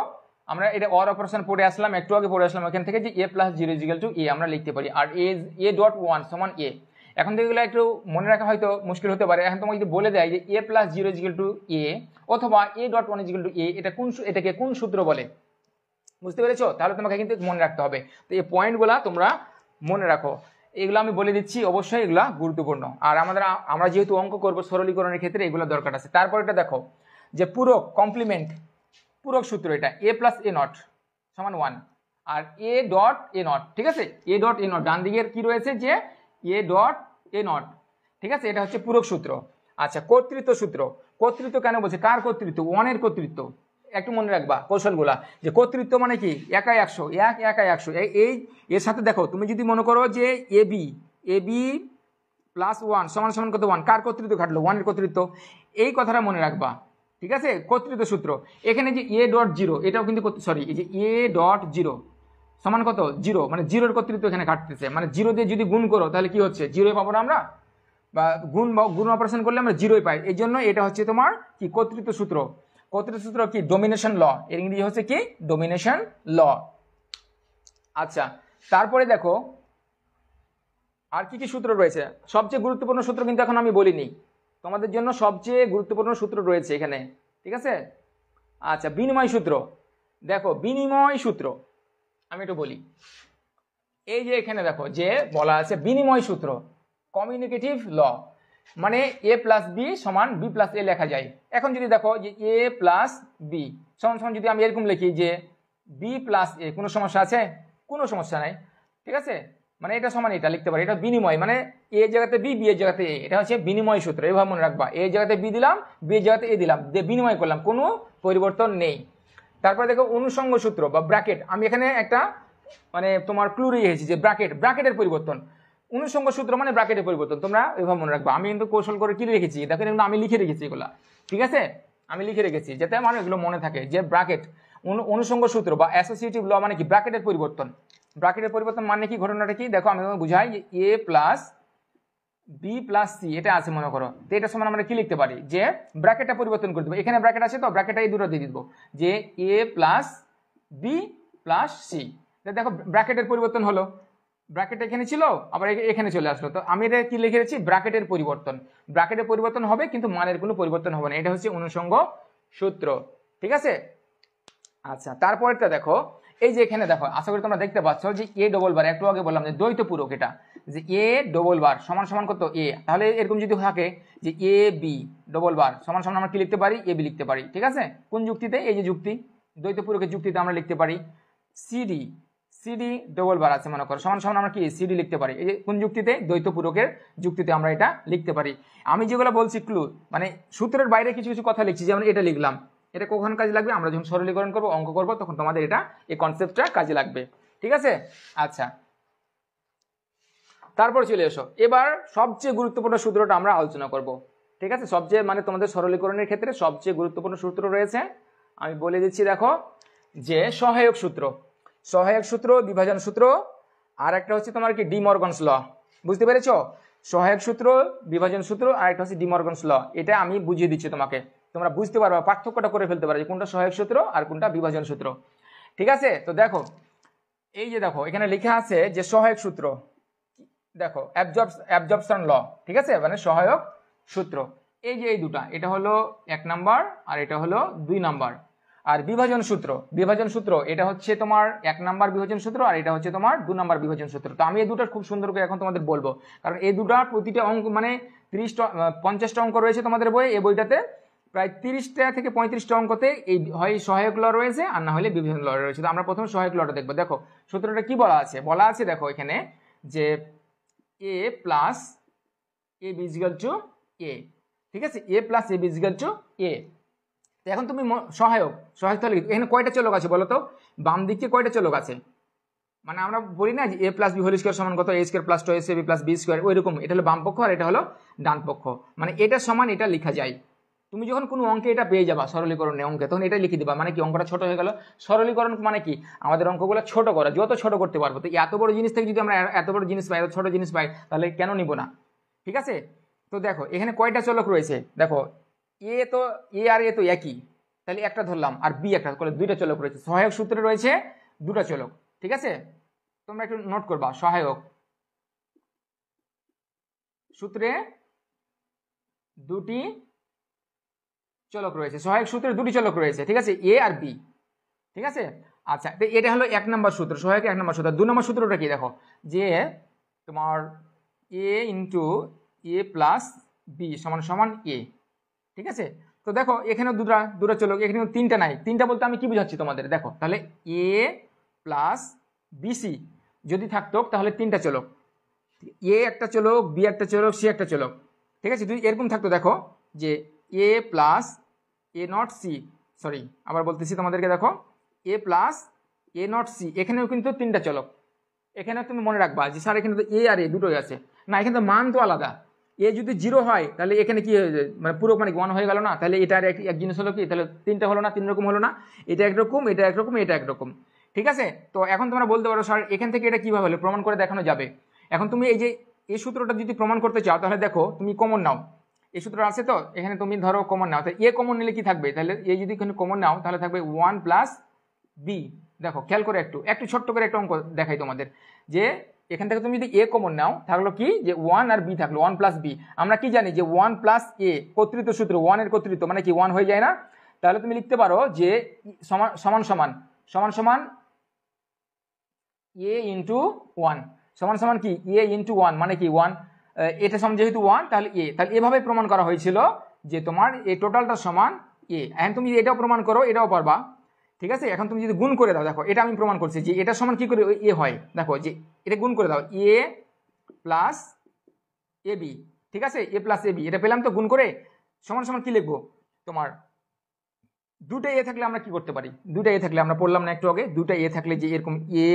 আমরা এটা অর অপারেশন পড়ে আসলাম, একটু আগে পড়ে আসলাম ওখান থেকে, যে A plus zero equal to এ আমরা লিখতে পারি, আর এ ডট ওয়ান সমান এ। এখন থেকে এগুলো একটু মনে রাখা হয়তো মুশকিল হতে পারে। এখন তোমাকে যদি বলে দেয় যে A plus zero equal to A অথবা A dot one equal to A, এটাকে কোন সূত্র বলে? বুঝতে পেরেছো? তাহলে তোমাকে কিন্তু মনে রাখতে হবে। তো এই পয়েন্টগুলা তোমরা মনে রাখো, এগুলো আমি বলে দিচ্ছি, অবশ্যই এগুলা গুরুত্বপূর্ণ। আর আমরা যেহেতু অঙ্ক করবো সরলীকরণের ক্ষেত্রে এগুলো দরকার আছে। তারপর এটা দেখো যে পূরক কমপ্লিমেন্ট, পূরক সূত্র, এটা এ প্লাস এ নট সমান 1 আর এ ডট এ নট, ঠিক আছে, A dot A not done দিকের কি রয়েছে যে এ ডট এ নট, ঠিক আছে, এটা হচ্ছে পূরক সূত্র। আচ্ছা, কর্তৃত্ব সূত্র, কর্তৃত্ব কেন বলছে? কার কর্তৃত্ব? 1 এর কর্তৃত্ব। একটু মনে রাখবা কৌশলগুলা, যে কর্তৃত্ব মানে কি? একাই 100, একাই 100। এই এর সাথে দেখো তুমি যদি মনে করো যে এ বি প্লাস 1 সমান সমান কত? 1, কার কর্তৃত্ব খাটলো? 1 এর কর্তৃত্ব। এই কথাটা মনে রাখবা, ঠিক আছে, কর্তৃত্ব সূত্র। এখানে যে এ ডট জিরো, এটাও কিন্তু সরি, এই যে এ ডট জিরো সমান কত? 0, মানে জিরোর কর্তৃত্ব এখানে কাটতেছে, মানে 0 দিয়ে যদি গুণ করো তাহলে কি হচ্ছে? 0 পাবো না আমরা, বা গুণ অপারেশন করলে আমরা 0 পাই। এই জন্য এটা হচ্ছে তোমার কি? কর্তৃত্ব সূত্র। কর্তৃত্ব সূত্র কি? ডোমিনেশন ল, এর ইংরেজি হচ্ছে কি? ডোমিনেশন ল। আচ্ছা, তারপরে দেখো আর কি কি সূত্র রয়েছে। সবচেয়ে গুরুত্বপূর্ণ সূত্র কিন্তু এখন আমি বলিনি, তোমাদের জন্য সবচেয়ে গুরুত্বপূর্ণ সূত্র রয়েছে এখানে, ঠিক আছে। আচ্ছা, বিনিময় সূত্র, দেখো বিনিময় সূত্র আমি একটু বলি। এই যে এখানে দেখো যে বলা আছে বিনিময় সূত্র, কমিউনিকেটিভ ল, মানে এ প্লাস বি সমান বি প্লাস এ লেখা যায়। এখন যদি দেখো যে এ প্লাস বি সমান সমান যদি আমি এরকম লিখি যে বি প্লাস এ, কোনো সমস্যা আছে? কোনো সমস্যা নাই, ঠিক আছে, মানে এটা সমান এটা লিখতে পারি। এটা বিনিময়, মানে এ জায়গাতে বি, বি এর জায়গাতে এ, এটা হচ্ছে বিনিময় সূত্র। এভাবে মনে রাখবা, এ জায়গাতে বি দিলাম, বি এর জায়গাতে এ দিলাম, দিয়ে বিনিময় করলাম, কোনো পরিবর্তন নেই। তারপরে দেখো অনুষঙ্গ সূত্র বা ব্র্যাকেট, আমি এখানে একটা মানে তোমার ক্লু রেখেছি যে ব্র্যাকেটের পরিবর্তন। অনুষঙ্গ সূত্র মানে ব্র্যাকেটের পরিবর্তন, তোমরা এভাবে মনে রাখবা। আমি কিন্তু কৌশল করে কি রেখেছি দেখেন, এগুলো আমি লিখে রেখেছি, এগুলা ঠিক আছে, আমি লিখে রেখেছি যাতে আমার এগুলো মনে থাকে। যে ব্র্যাকেট অনুষঙ্গ সূত্র বা অ্যাসোসিয়েটিভ ল মানে কি? ব্র্যাকেটের পরিবর্তন। ব্র্যাকেটের পরিবর্তন মানে কি? ঘটনাটা কি দেখো, আমি বুঝাই যে A plus B plus C এটা আছে মনে করো, তো এটা সমান আমরা কি লিখতে পারি? যে ব্র্যাকেটটা পরিবর্তন করে দেবো, এখানে ব্র্যাকেট আছে তো ব্র্যাকেটটা এই দুটো দিয়ে দিব, যে A plus B plus C. দেখো ব্র্যাকেটের পরিবর্তন হলো, ব্র্যাকেট এখানে ছিল আবার এখানে চলে আসলো, তো আমি এটা কি লিখে রেখেছি? ব্র্যাকেটের পরিবর্তন। ব্র্যাকেটের পরিবর্তন হবে কিন্তু মানের কোনো পরিবর্তন হবে না, এটা হচ্ছে অনুষঙ্গ সূত্র, ঠিক আছে। আচ্ছা, তারপরটা দেখো, এই যে এখানে দেখো, আশা করি তোমরা দেখতে পাচ্ছ যে এ ডবল বার, একটু আগে বললাম যে দ্বৈত পূরক, এটা যে এ ডবল বার সমান সমান কত এ, তাহলে এরকম যদি থাকে যে এ বি ডবল বার সমান সমান আমরা কি লিখতে পারি, এ বি লিখতে পারি। ঠিক আছে, কোন যুক্তিতে, এই যে যুক্তি, দ্বৈত পূরকের যুক্তিতে আমরা লিখতে পারি সিডি, সিডি ডবল বার আছে মনে করো, সমান সমান আমরা কি সিডি লিখতে পারি। এই যে কোন যুক্তিতে, দ্বৈত পূরকের যুক্তিতে আমরা এটা লিখতে পারি। আমি যেগুলো বলছি ক্লু, মানে সূত্রের বাইরে কিছু কিছু কথা লিখছি, যেমন এটা লিখলাম, এটা কখন কাজে লাগবে, আমরা যখন সরলীকরণ করবো, অঙ্ক করবো, তখন তোমাদের এটা এই কনসেপ্টটা কাজে লাগবে। ঠিক আছে, আচ্ছা তারপর চলে এসো, এবার সবচেয়ে গুরুত্বপূর্ণ সূত্রটা আমরা আলোচনা করব। ঠিক আছে, সবচেয়ে মানে তোমাদের সরলীকরণের ক্ষেত্রে সবচেয়ে গুরুত্বপূর্ণ সূত্র রয়েছে, আমি বলে দিচ্ছি। দেখো যে সহায়ক সূত্র, সহায়ক সূত্র, বিভাজন সূত্র, আর একটা হচ্ছে তোমার কি ডি মর্গানস ল। বুঝতে পেরেছো, সহায়ক সূত্র, বিভাজন সূত্র, আর একটা হচ্ছে ডি মর্গানস ল। এটা আমি বুঝিয়ে দিচ্ছি তোমাকে, তোমরা বুঝতে পারবে, পার্থক্যটা করে ফেলতে পারবে কোনটা সহায়ক সূত্র আর কোনটা বিভাজন সূত্র। ঠিক আছে, তো দেখো এই যে দেখো এখানে লেখা আছে যে সহায়ক সূত্র, দেখো অ্যাবজর্পশন ল। ঠিক আছে, মানে সহায়ক সূত্র, এই যে এই দুটা, এটা হলো 1 নাম্বার আর এটা হলো 2 নাম্বার। আর বিভাজন সূত্র, বিভাজন সূত্র এটা হচ্ছে তোমার 1 নাম্বার বিভাজন সূত্র, আর এটা হচ্ছে তোমার 2 নাম্বার বিভাজন সূত্র। তো আমি এই দুটো খুব সুন্দর করে এখন তোমাদের বলবো, কারণ এই দুটা প্রতিটা অঙ্ক মানে 50টা অঙ্ক রয়েছে তোমাদের বইয়ে, এই বইটাতে প্রায় 30টা থেকে 35টা অঙ্কতে এই হয় সহায়ক ল রয়েছে, আর না হলে বিভাজন ল রয়েছে। তো আমরা প্রথমে সহায়ক লটা দেখবো। দেখো সূত্রটা কি বলা আছে, বলা আছে দেখো এখানে যে a plus A B equal to A. ঠিক আছে, A plus A B equal to A. তো এখন তুমি সহায়ক, সহায়ক তাহলে এখানে কয়টা চলক আছে বলো তো, বাম দিকে কয়টা চলক আছে, মানে আমরা বলি না যে A plus B whole square সমান কত, A square plus 2ac plus B square, ওই রকম এটা হলো বাম পক্ষ আর এটা হলো ডান পক্ষ, মানে এটা সমান এটা লেখা যায়। তুমি যখন কোনো অঙ্কে এটা পেয়ে যাবা সরলীকরণে অঙ্কে, তখন এটা লিখে দিবা, মানে কি অঙ্কটা ছোট হয়ে গেল। সরলীকরণ মানে কি, আমাদের অঙ্কগুলো ছোট করা, যত ছোট করতে পারবো। তো এত বড় জিনিস থেকে যদি আমরা এত বড় জিনিস পাই, এত ছোট জিনিস পাই, তাহলে কেন নিব না। ঠিক আছে, তো দেখো এখানে কয়টা চলক রয়েছে, দেখো এ তো এ আর এ তো একই, তাহলে একটা ধরলাম, আর বি একটা করে, দুইটা চলক রয়েছে। সহায়ক সূত্রে রয়েছে দুটা চলক। ঠিক আছে, তোমরা একটু নোট করবা, সহায়ক সূত্রে দুটি চলক রয়েছে, সহায়ক সূত্রে দুটি চলক রয়েছে। ঠিক আছে, এ আর বি। ঠিক আছে, আচ্ছা তো এটা হলো 1 নম্বর সূত্র, সহায়ক 1 নম্বর সূত্র। 2 নম্বর সূত্রটা কি, দেখো যে তোমার এ ইন্টু এ প্লাস বি সমান সমান এ। ঠিক আছে, তো দেখো এখানে দুটা চলক, এখানে 3টা নাই। 3টা বলতে আমি কি বুঝাচ্ছি তোমাদের, দেখো তাহলে এ প্লাস বিসি যদি থাকতো তাহলে 3টা চলক, এ একটা চলক, বি একটা চলক, সি একটা চলক। ঠিক আছে, যদি এরকম থাকতো, দেখো যে A plus A not C, sorry আবার বলতেছি তোমাদেরকে, দেখো A plus A not C, এখানেও কিন্তু 3টা চলক। এখানে তুমি মনে রাখবা যে স্যার এখানে তো এ আর এ দুটোই আছে, না এখানে তো মান তো আলাদা। এ যদি 0 হয় তাহলে এখানে কি হয়ে যায়, মানে পুরো মানে 1 হয়ে গেল না, তাহলে এটার এক জিনিস হলো কি, তাহলে 3টা হলো না, 3 রকম হলো না, এটা একরকম, এটা একরকম, এটা একরকম। ঠিক আছে, তো এখন তোমরা বলতে পারো স্যার এখান থেকে এটা কিভাবে হলো, প্রমাণ করে দেখানো যাবে। এখন তুমি এই যে এই সূত্রটা যদি প্রমাণ করতে চাও, তাহলে দেখো তুমি কমন নাও, এই সূত্র আছে তো এখানে, তুমি ধরো কমন নাও, তাহলে এ কমন নিলে কি থাকবে, তাহলে এ যদি এখানে কমন নাও তাহলে থাকবে 1 প্লাস বি। দেখো খেয়াল করে একটু ছোট্ট করে একটা অঙ্ক দেখাই তোমাদের, যে এখান থেকে তুমি যদি এ কমন নাও থাকলো কি, যে 1 আর বি থাকলো, 1 প্লাস বি। আমরা কি জানি যে 1 প্লাস এ কর্তৃত্ব সূত্র, 1 এর কর্তৃত্ব মানে কি 1 হয়ে যায় না, তাহলে তুমি লিখতে পারো যে সমান সমান সমান সমান এ ইন্টু 1 সমান সমান কি এ ইন্টু 1 মানে কি 1, এটা সমান যেহেতু 1 তাহলে এ, তাহলে এভাবে প্রমাণ করা হয়েছিল যে তোমার এই টোটালটা সমান এ। এখন তুমি এটাও প্রমাণ করো, এটাও পারবা। ঠিক আছে, এখন তুমি যদি গুণ করে দাও, দেখো এটা আমি প্রমাণ করছি যে এটা সমান কি করে এ হয়, দেখো যে এটা গুণ করে দাও, এ প্লাস এ বি। ঠিক আছে, এ প্লাস এ বি এটা পেলাম, তো গুণ করে সমান সমান কি লিখবো, তোমার দুটো এ থাকলে আমরা কি করতে পারি, দুটো এ থাকলে আমরা পড়লাম না একটু আগে, দুটো এ থাকলে যে এরকম এ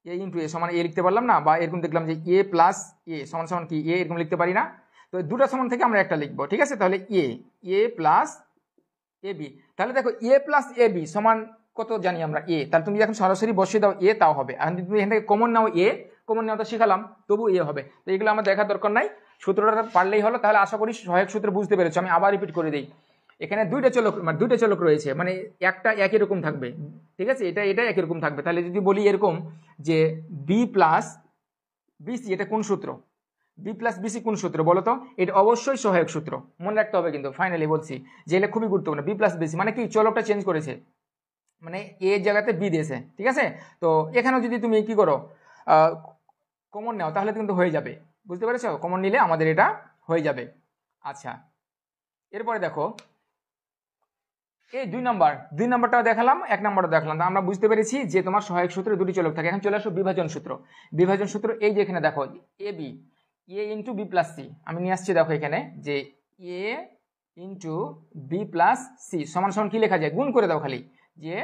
ইন্টু এ সমান এ লিখতে পারলাম না, বা এরকম দেখলাম যে এ প্লাস এ সমান সমান কি এ, এরকম লিখতে পারি না। তো দুটো সমান থেকে আমরা একটা লিখবো। ঠিক আছে, তাহলে এ প্লাস এ বি, তাহলে দেখো এ প্লাস এ বি সমান কত জানি আমরা এ, তাহলে তুমি এখন সরাসরি বসিয়ে দাও এ, তাও হবে। এখন তুমি এখান থেকে কমন নাও, এ কমন নেওয়া তো শিখালাম, তবু এ হবে। তো এগুলো আমার দেখার দরকার নাই, সূত্রটা পারলেই হলো। তাহলে আশা করি সহায়ক সূত্র বুঝতে পেরেছো। আমি আবার রিপিট করে দিই, এখানে দুইটা চলক রয়েছে, মানে একটা একই রকম থাকবে। ঠিক আছে, এটা একই রকম থাকবে। তাহলে যদি বলি এরকম যে বি প্লাস বিসি, এটা কোন সূত্র, বি প্লাস বিসি কোন সূত্র বলো তো, এটা অবশ্যই সহায়ক সূত্র, মনে রাখতে হবে কিন্তু। ফাইনালি বলছি যে এটা খুবই গুরুত্বপূর্ণ, বি প্লাস বিসি মানে কি চলকটা চেঞ্জ করেছে, মানে এ জায়গাতে বি দিয়েছে, ঠিক আছে। তো এখানেও যদি তুমি কি করো কমন নাও তাহলে কিন্তু হয়ে যাবে, বুঝতে পেরেছো? কমন নিলে আমাদের এটা হয়ে যাবে। আচ্ছা, এরপরে দেখো এই দুই নাম্বারটাও দেখালাম, এক নাম্বারটা দেখালাম। আমরা বুঝতে পেরেছি যে তোমার সহায়ক সূত্রে দুটি চলক থাকে। এখন চলে আসো বিভাজন সূত্র। বিভাজন সূত্র এই যে এখানে দেখো A B, A into B plus C, আমি নিয়ে আসছি দেখো এখানে যে এ ইন্টু বি প্লাস সি সমান সমান কি লেখা যায়, গুণ করে দাও খালি, যে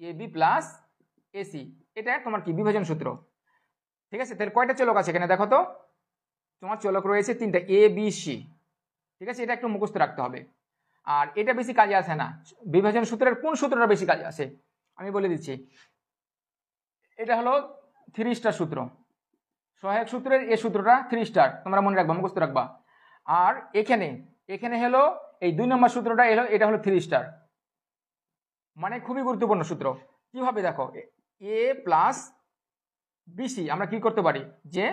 এ বি প্লাস এসি, এটা তোমার কি বিভাজন সূত্র, ঠিক আছে। তাহলে কয়টা চলক আছে এখানে দেখো তো, তোমার চলক রয়েছে তিনটা, এ বি সি, ঠিক আছে। এটা একটু মুখস্থ রাখতে হবে। আর এটা বেশি কাজে আসে না, বিভাজন সূত্রের কোন সূত্রটা বেশি কাজে আসে আমি বলে দিচ্ছি। এটা হলো 3 স্টার সূত্র, সহায়ক সূত্রের এই সূত্রটা 3 স্টার, তোমরা মনে রাখবা, মুখস্থ রাখবা। আর এখানে হলো এই 2 নম্বর সূত্রটা এলো, এটা হলো 3 স্টার, মানে খুবই গুরুত্বপূর্ণ সূত্র। কিভাবে দেখো, এ প্লাস বিসি আমরা কি করতে পারি, যে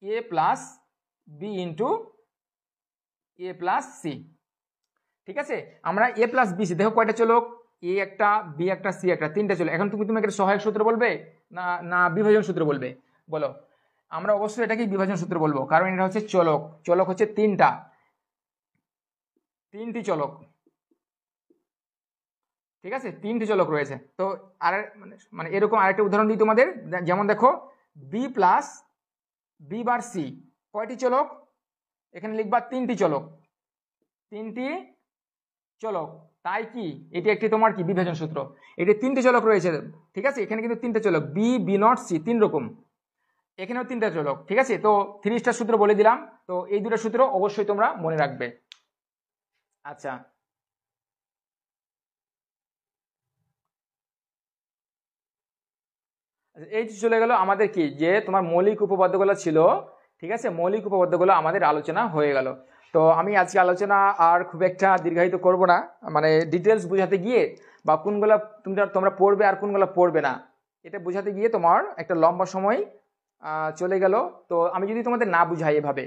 A plus B into A plus C, ঠিক আছে। আমরা এ প্লাস বিসি দেখো কয়টা চলক, এ একটা, বি একটা, সি একটা, তিনটা চলক। এখন তুমি একটা সহায়ক সূত্র বলবে না না বিভাজন সূত্র বলবে, বলো? আমরা অবশ্যই এটাকে বিভাজন সূত্র বলবো, কারণ এটা হচ্ছে চলক, চলক হচ্ছে তিনটি চলক, ঠিক আছে, তিনটি চলক রয়েছে। তো আর মানে এরকম আরেকটা উদাহরণ দিই তোমাদের, যেমন দেখো B plus B bar C, কয়টি চলক এখানে লিখবা, তিনটি চলক, তিনটি চলক, তাই কি এটি একটি তোমার কি বিভাজন সূত্র। এটি তিনটি চলক রয়েছে, ঠিক আছে। এখানে কিন্তু তিনটে চলক, বি বি নট সি, তিন রকম, এখানেও তিনটা চলক, ঠিক আছে। তো 3 স্টার সূত্র বলে দিলাম, তো এই দুটো সূত্র অবশ্যই তোমরা মনে রাখবে। আচ্ছা, এই চলে গেল আমাদের কি, যে তোমার মৌলিক উপপাদ্যগুলো ছিল, ঠিক আছে, মৌলিক উপপাদ্যগুলো আমাদের আলোচনা হয়ে গেল। তো আমি আজকে আলোচনা আর খুব একটা দীর্ঘায়িত করব না, মানে ডিটেলস বোঝাতে গিয়ে বা কোনগুলা তোমরা পড়বে আর কোনগুলা পড়বে না, এটা বোঝাতে গিয়ে তোমার একটা লম্বা সময় চলে গেল। তো আমি যদি তোমাদের না বুঝাই এভাবে,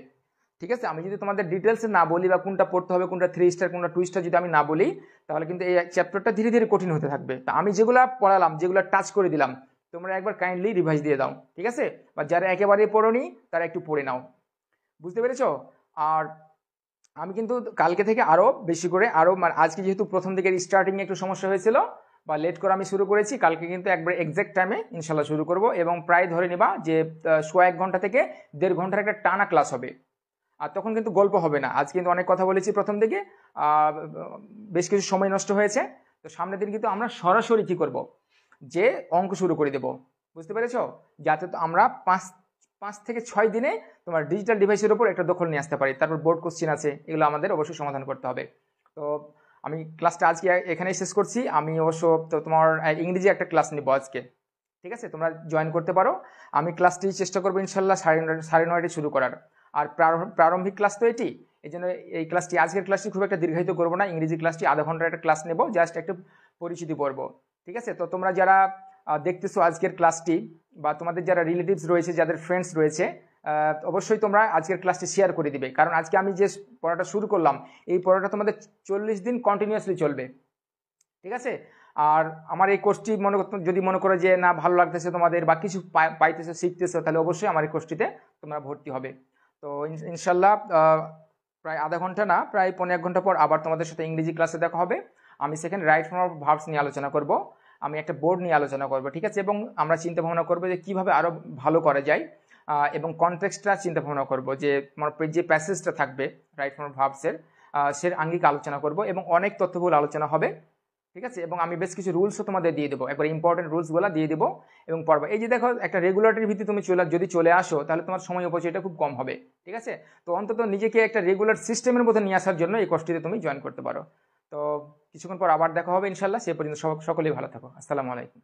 ঠিক আছে, আমি যদি তোমাদের ডিটেলসে না বলি বা কোনটা পড়তে হবে, কোনটা 3 স্টার কোনটা 2 স্টার যদি আমি না বলি, তাহলে কিন্তু এই চ্যাপ্টারটা ধীরে ধীরে কঠিন হতে থাকবে। তা আমি যেগুলা পড়ালাম, যেগুলো টাচ করে দিলাম, তোমরা একবার কাইন্ডলি রিভাইজ দিয়ে দাও, ঠিক আছে। বা যারা একেবারে পড়োনি তারা একটু পড়ে নাও, বুঝতে পেরেছো? আর আমি কিন্তু কালকে থেকে আরো বেশি করে আরো, মানে আজকে যেহেতু প্রথম দিকের স্টার্টিং একটু সমস্যা হয়েছিল বা লেট করে আমি শুরু করেছি, কালকে কিন্তু একবার এক্সাক্ট টাইমে ইনশাল্লাহ শুরু করব, এবং প্রায় ধরে নিবা যে 1.5 ঘন্টা থেকে 1.5 ঘন্টার একটা টানা ক্লাস হবে। আর তখন কিন্তু গল্প হবে না, আজ কিন্তু অনেক কথা বলেছি প্রথম দিকে, বেশ কিছু সময় নষ্ট হয়েছে। তো সামনের দিন কিন্তু আমরা সরাসরি কি করব, যে অঙ্ক শুরু করে দেব, বুঝতে পেরেছো? যাতে তো আমরা 5 থেকে 6 দিনে তোমার ডিজিটাল ডিভাইসের উপর একটা দখল নিয়ে আসতে পারি। তারপর বোর্ড কোশ্চেন আছে, এগুলো আমাদের অবশ্যই সমাধান করতে হবে। তো আমি ক্লাসটা আজকে এখানেই শেষ করছি। আমি অবশ্য তো তোমার ইংরেজি একটা ক্লাস নিব আজকে, ঠিক আছে, তোমরা জয়েন করতে পারো। আমি ক্লাসটি চেষ্টা করবো ইনশাল্লাহ 9:30 শুরু করার। আর প্রারম্ভিক ক্লাস তো এটি, এই জন্য এই ক্লাসটি, আজকের ক্লাসটি খুব একটা দীর্ঘায়িত করবো না, ইংরেজি ক্লাসটি আধা ঘন্টার একটা ক্লাস নেব, জাস্ট একটু পরিচিতি পড়বো, ঠিক আছে। তো তোমরা যারা দেখতেছো আজকের ক্লাসটি, বা তোমাদের যারা রিলেটিভস রয়েছে, যাদের ফ্রেন্ডস রয়েছে, অবশ্যই তোমরা আজকের ক্লাসটি শেয়ার করে দিবে, কারণ আজকে আমি যে পড়াটা শুরু করলাম, এই পড়াটা তোমাদের 40 দিন কন্টিনিউয়াসলি চলবে, ঠিক আছে। আর আমার এই কোর্সটি যদি মনে করো যে না ভালো লাগতেছে তোমাদের, বা কিছু পাইতেছো, শিখতেছো, তাহলে অবশ্যই আমার এই কোর্সটিতে তোমরা ভর্তি হবে। তো ইনশাল্লাহ প্রায় আধা ঘন্টা না, প্রায় 1.5 ঘন্টা পর আবার তোমাদের সাথে ইংরেজি ক্লাসে দেখা হবে। আমি সেখানে রাইট ফর্ম অফ ভার্বস নিয়ে আলোচনা করব, আমি একটা বোর্ড নিয়ে আলোচনা করব, ঠিক আছে। এবং আমরা চিন্তা ভাবনা করবো যে কীভাবে আরও ভালো করা যায়, এবং কনটেক্সটটা চিন্তা ভাবনা করবো, যে আমার যে প্যাসেজটা থাকবে রাইট ফর্ম অফ ভার্বসের, সের আঙ্গিক আলোচনা করব, এবং অনেক তথ্যবহুল আলোচনা হবে, ঠিক আছে। এবং আমি বেশ কিছু রুলসও তোমাদের দিয়ে দেবো, একবার ইম্পর্টেন্ট রুলসগুলো দিয়ে দেবো এবং পড়বো। এই যে দেখো, একটা রেগুলারিটির ভিত্তি তুমি যদি চলে আসো, তাহলে তোমার সময় অপচয়টা খুব কম হবে, ঠিক আছে। তো অন্তত নিজেকে একটা রেগুলার সিস্টেমের মধ্যে নিয়ে আসার জন্য এই কোর্সটিতে তুমি জয়েন করতে পারো। তো কিছুক্ষণ পর আবার দেখা হবে ইনশাল্লাহ, সে পর্যন্ত সকলেই ভালো থাকো। আসসালামু আলাইকুম।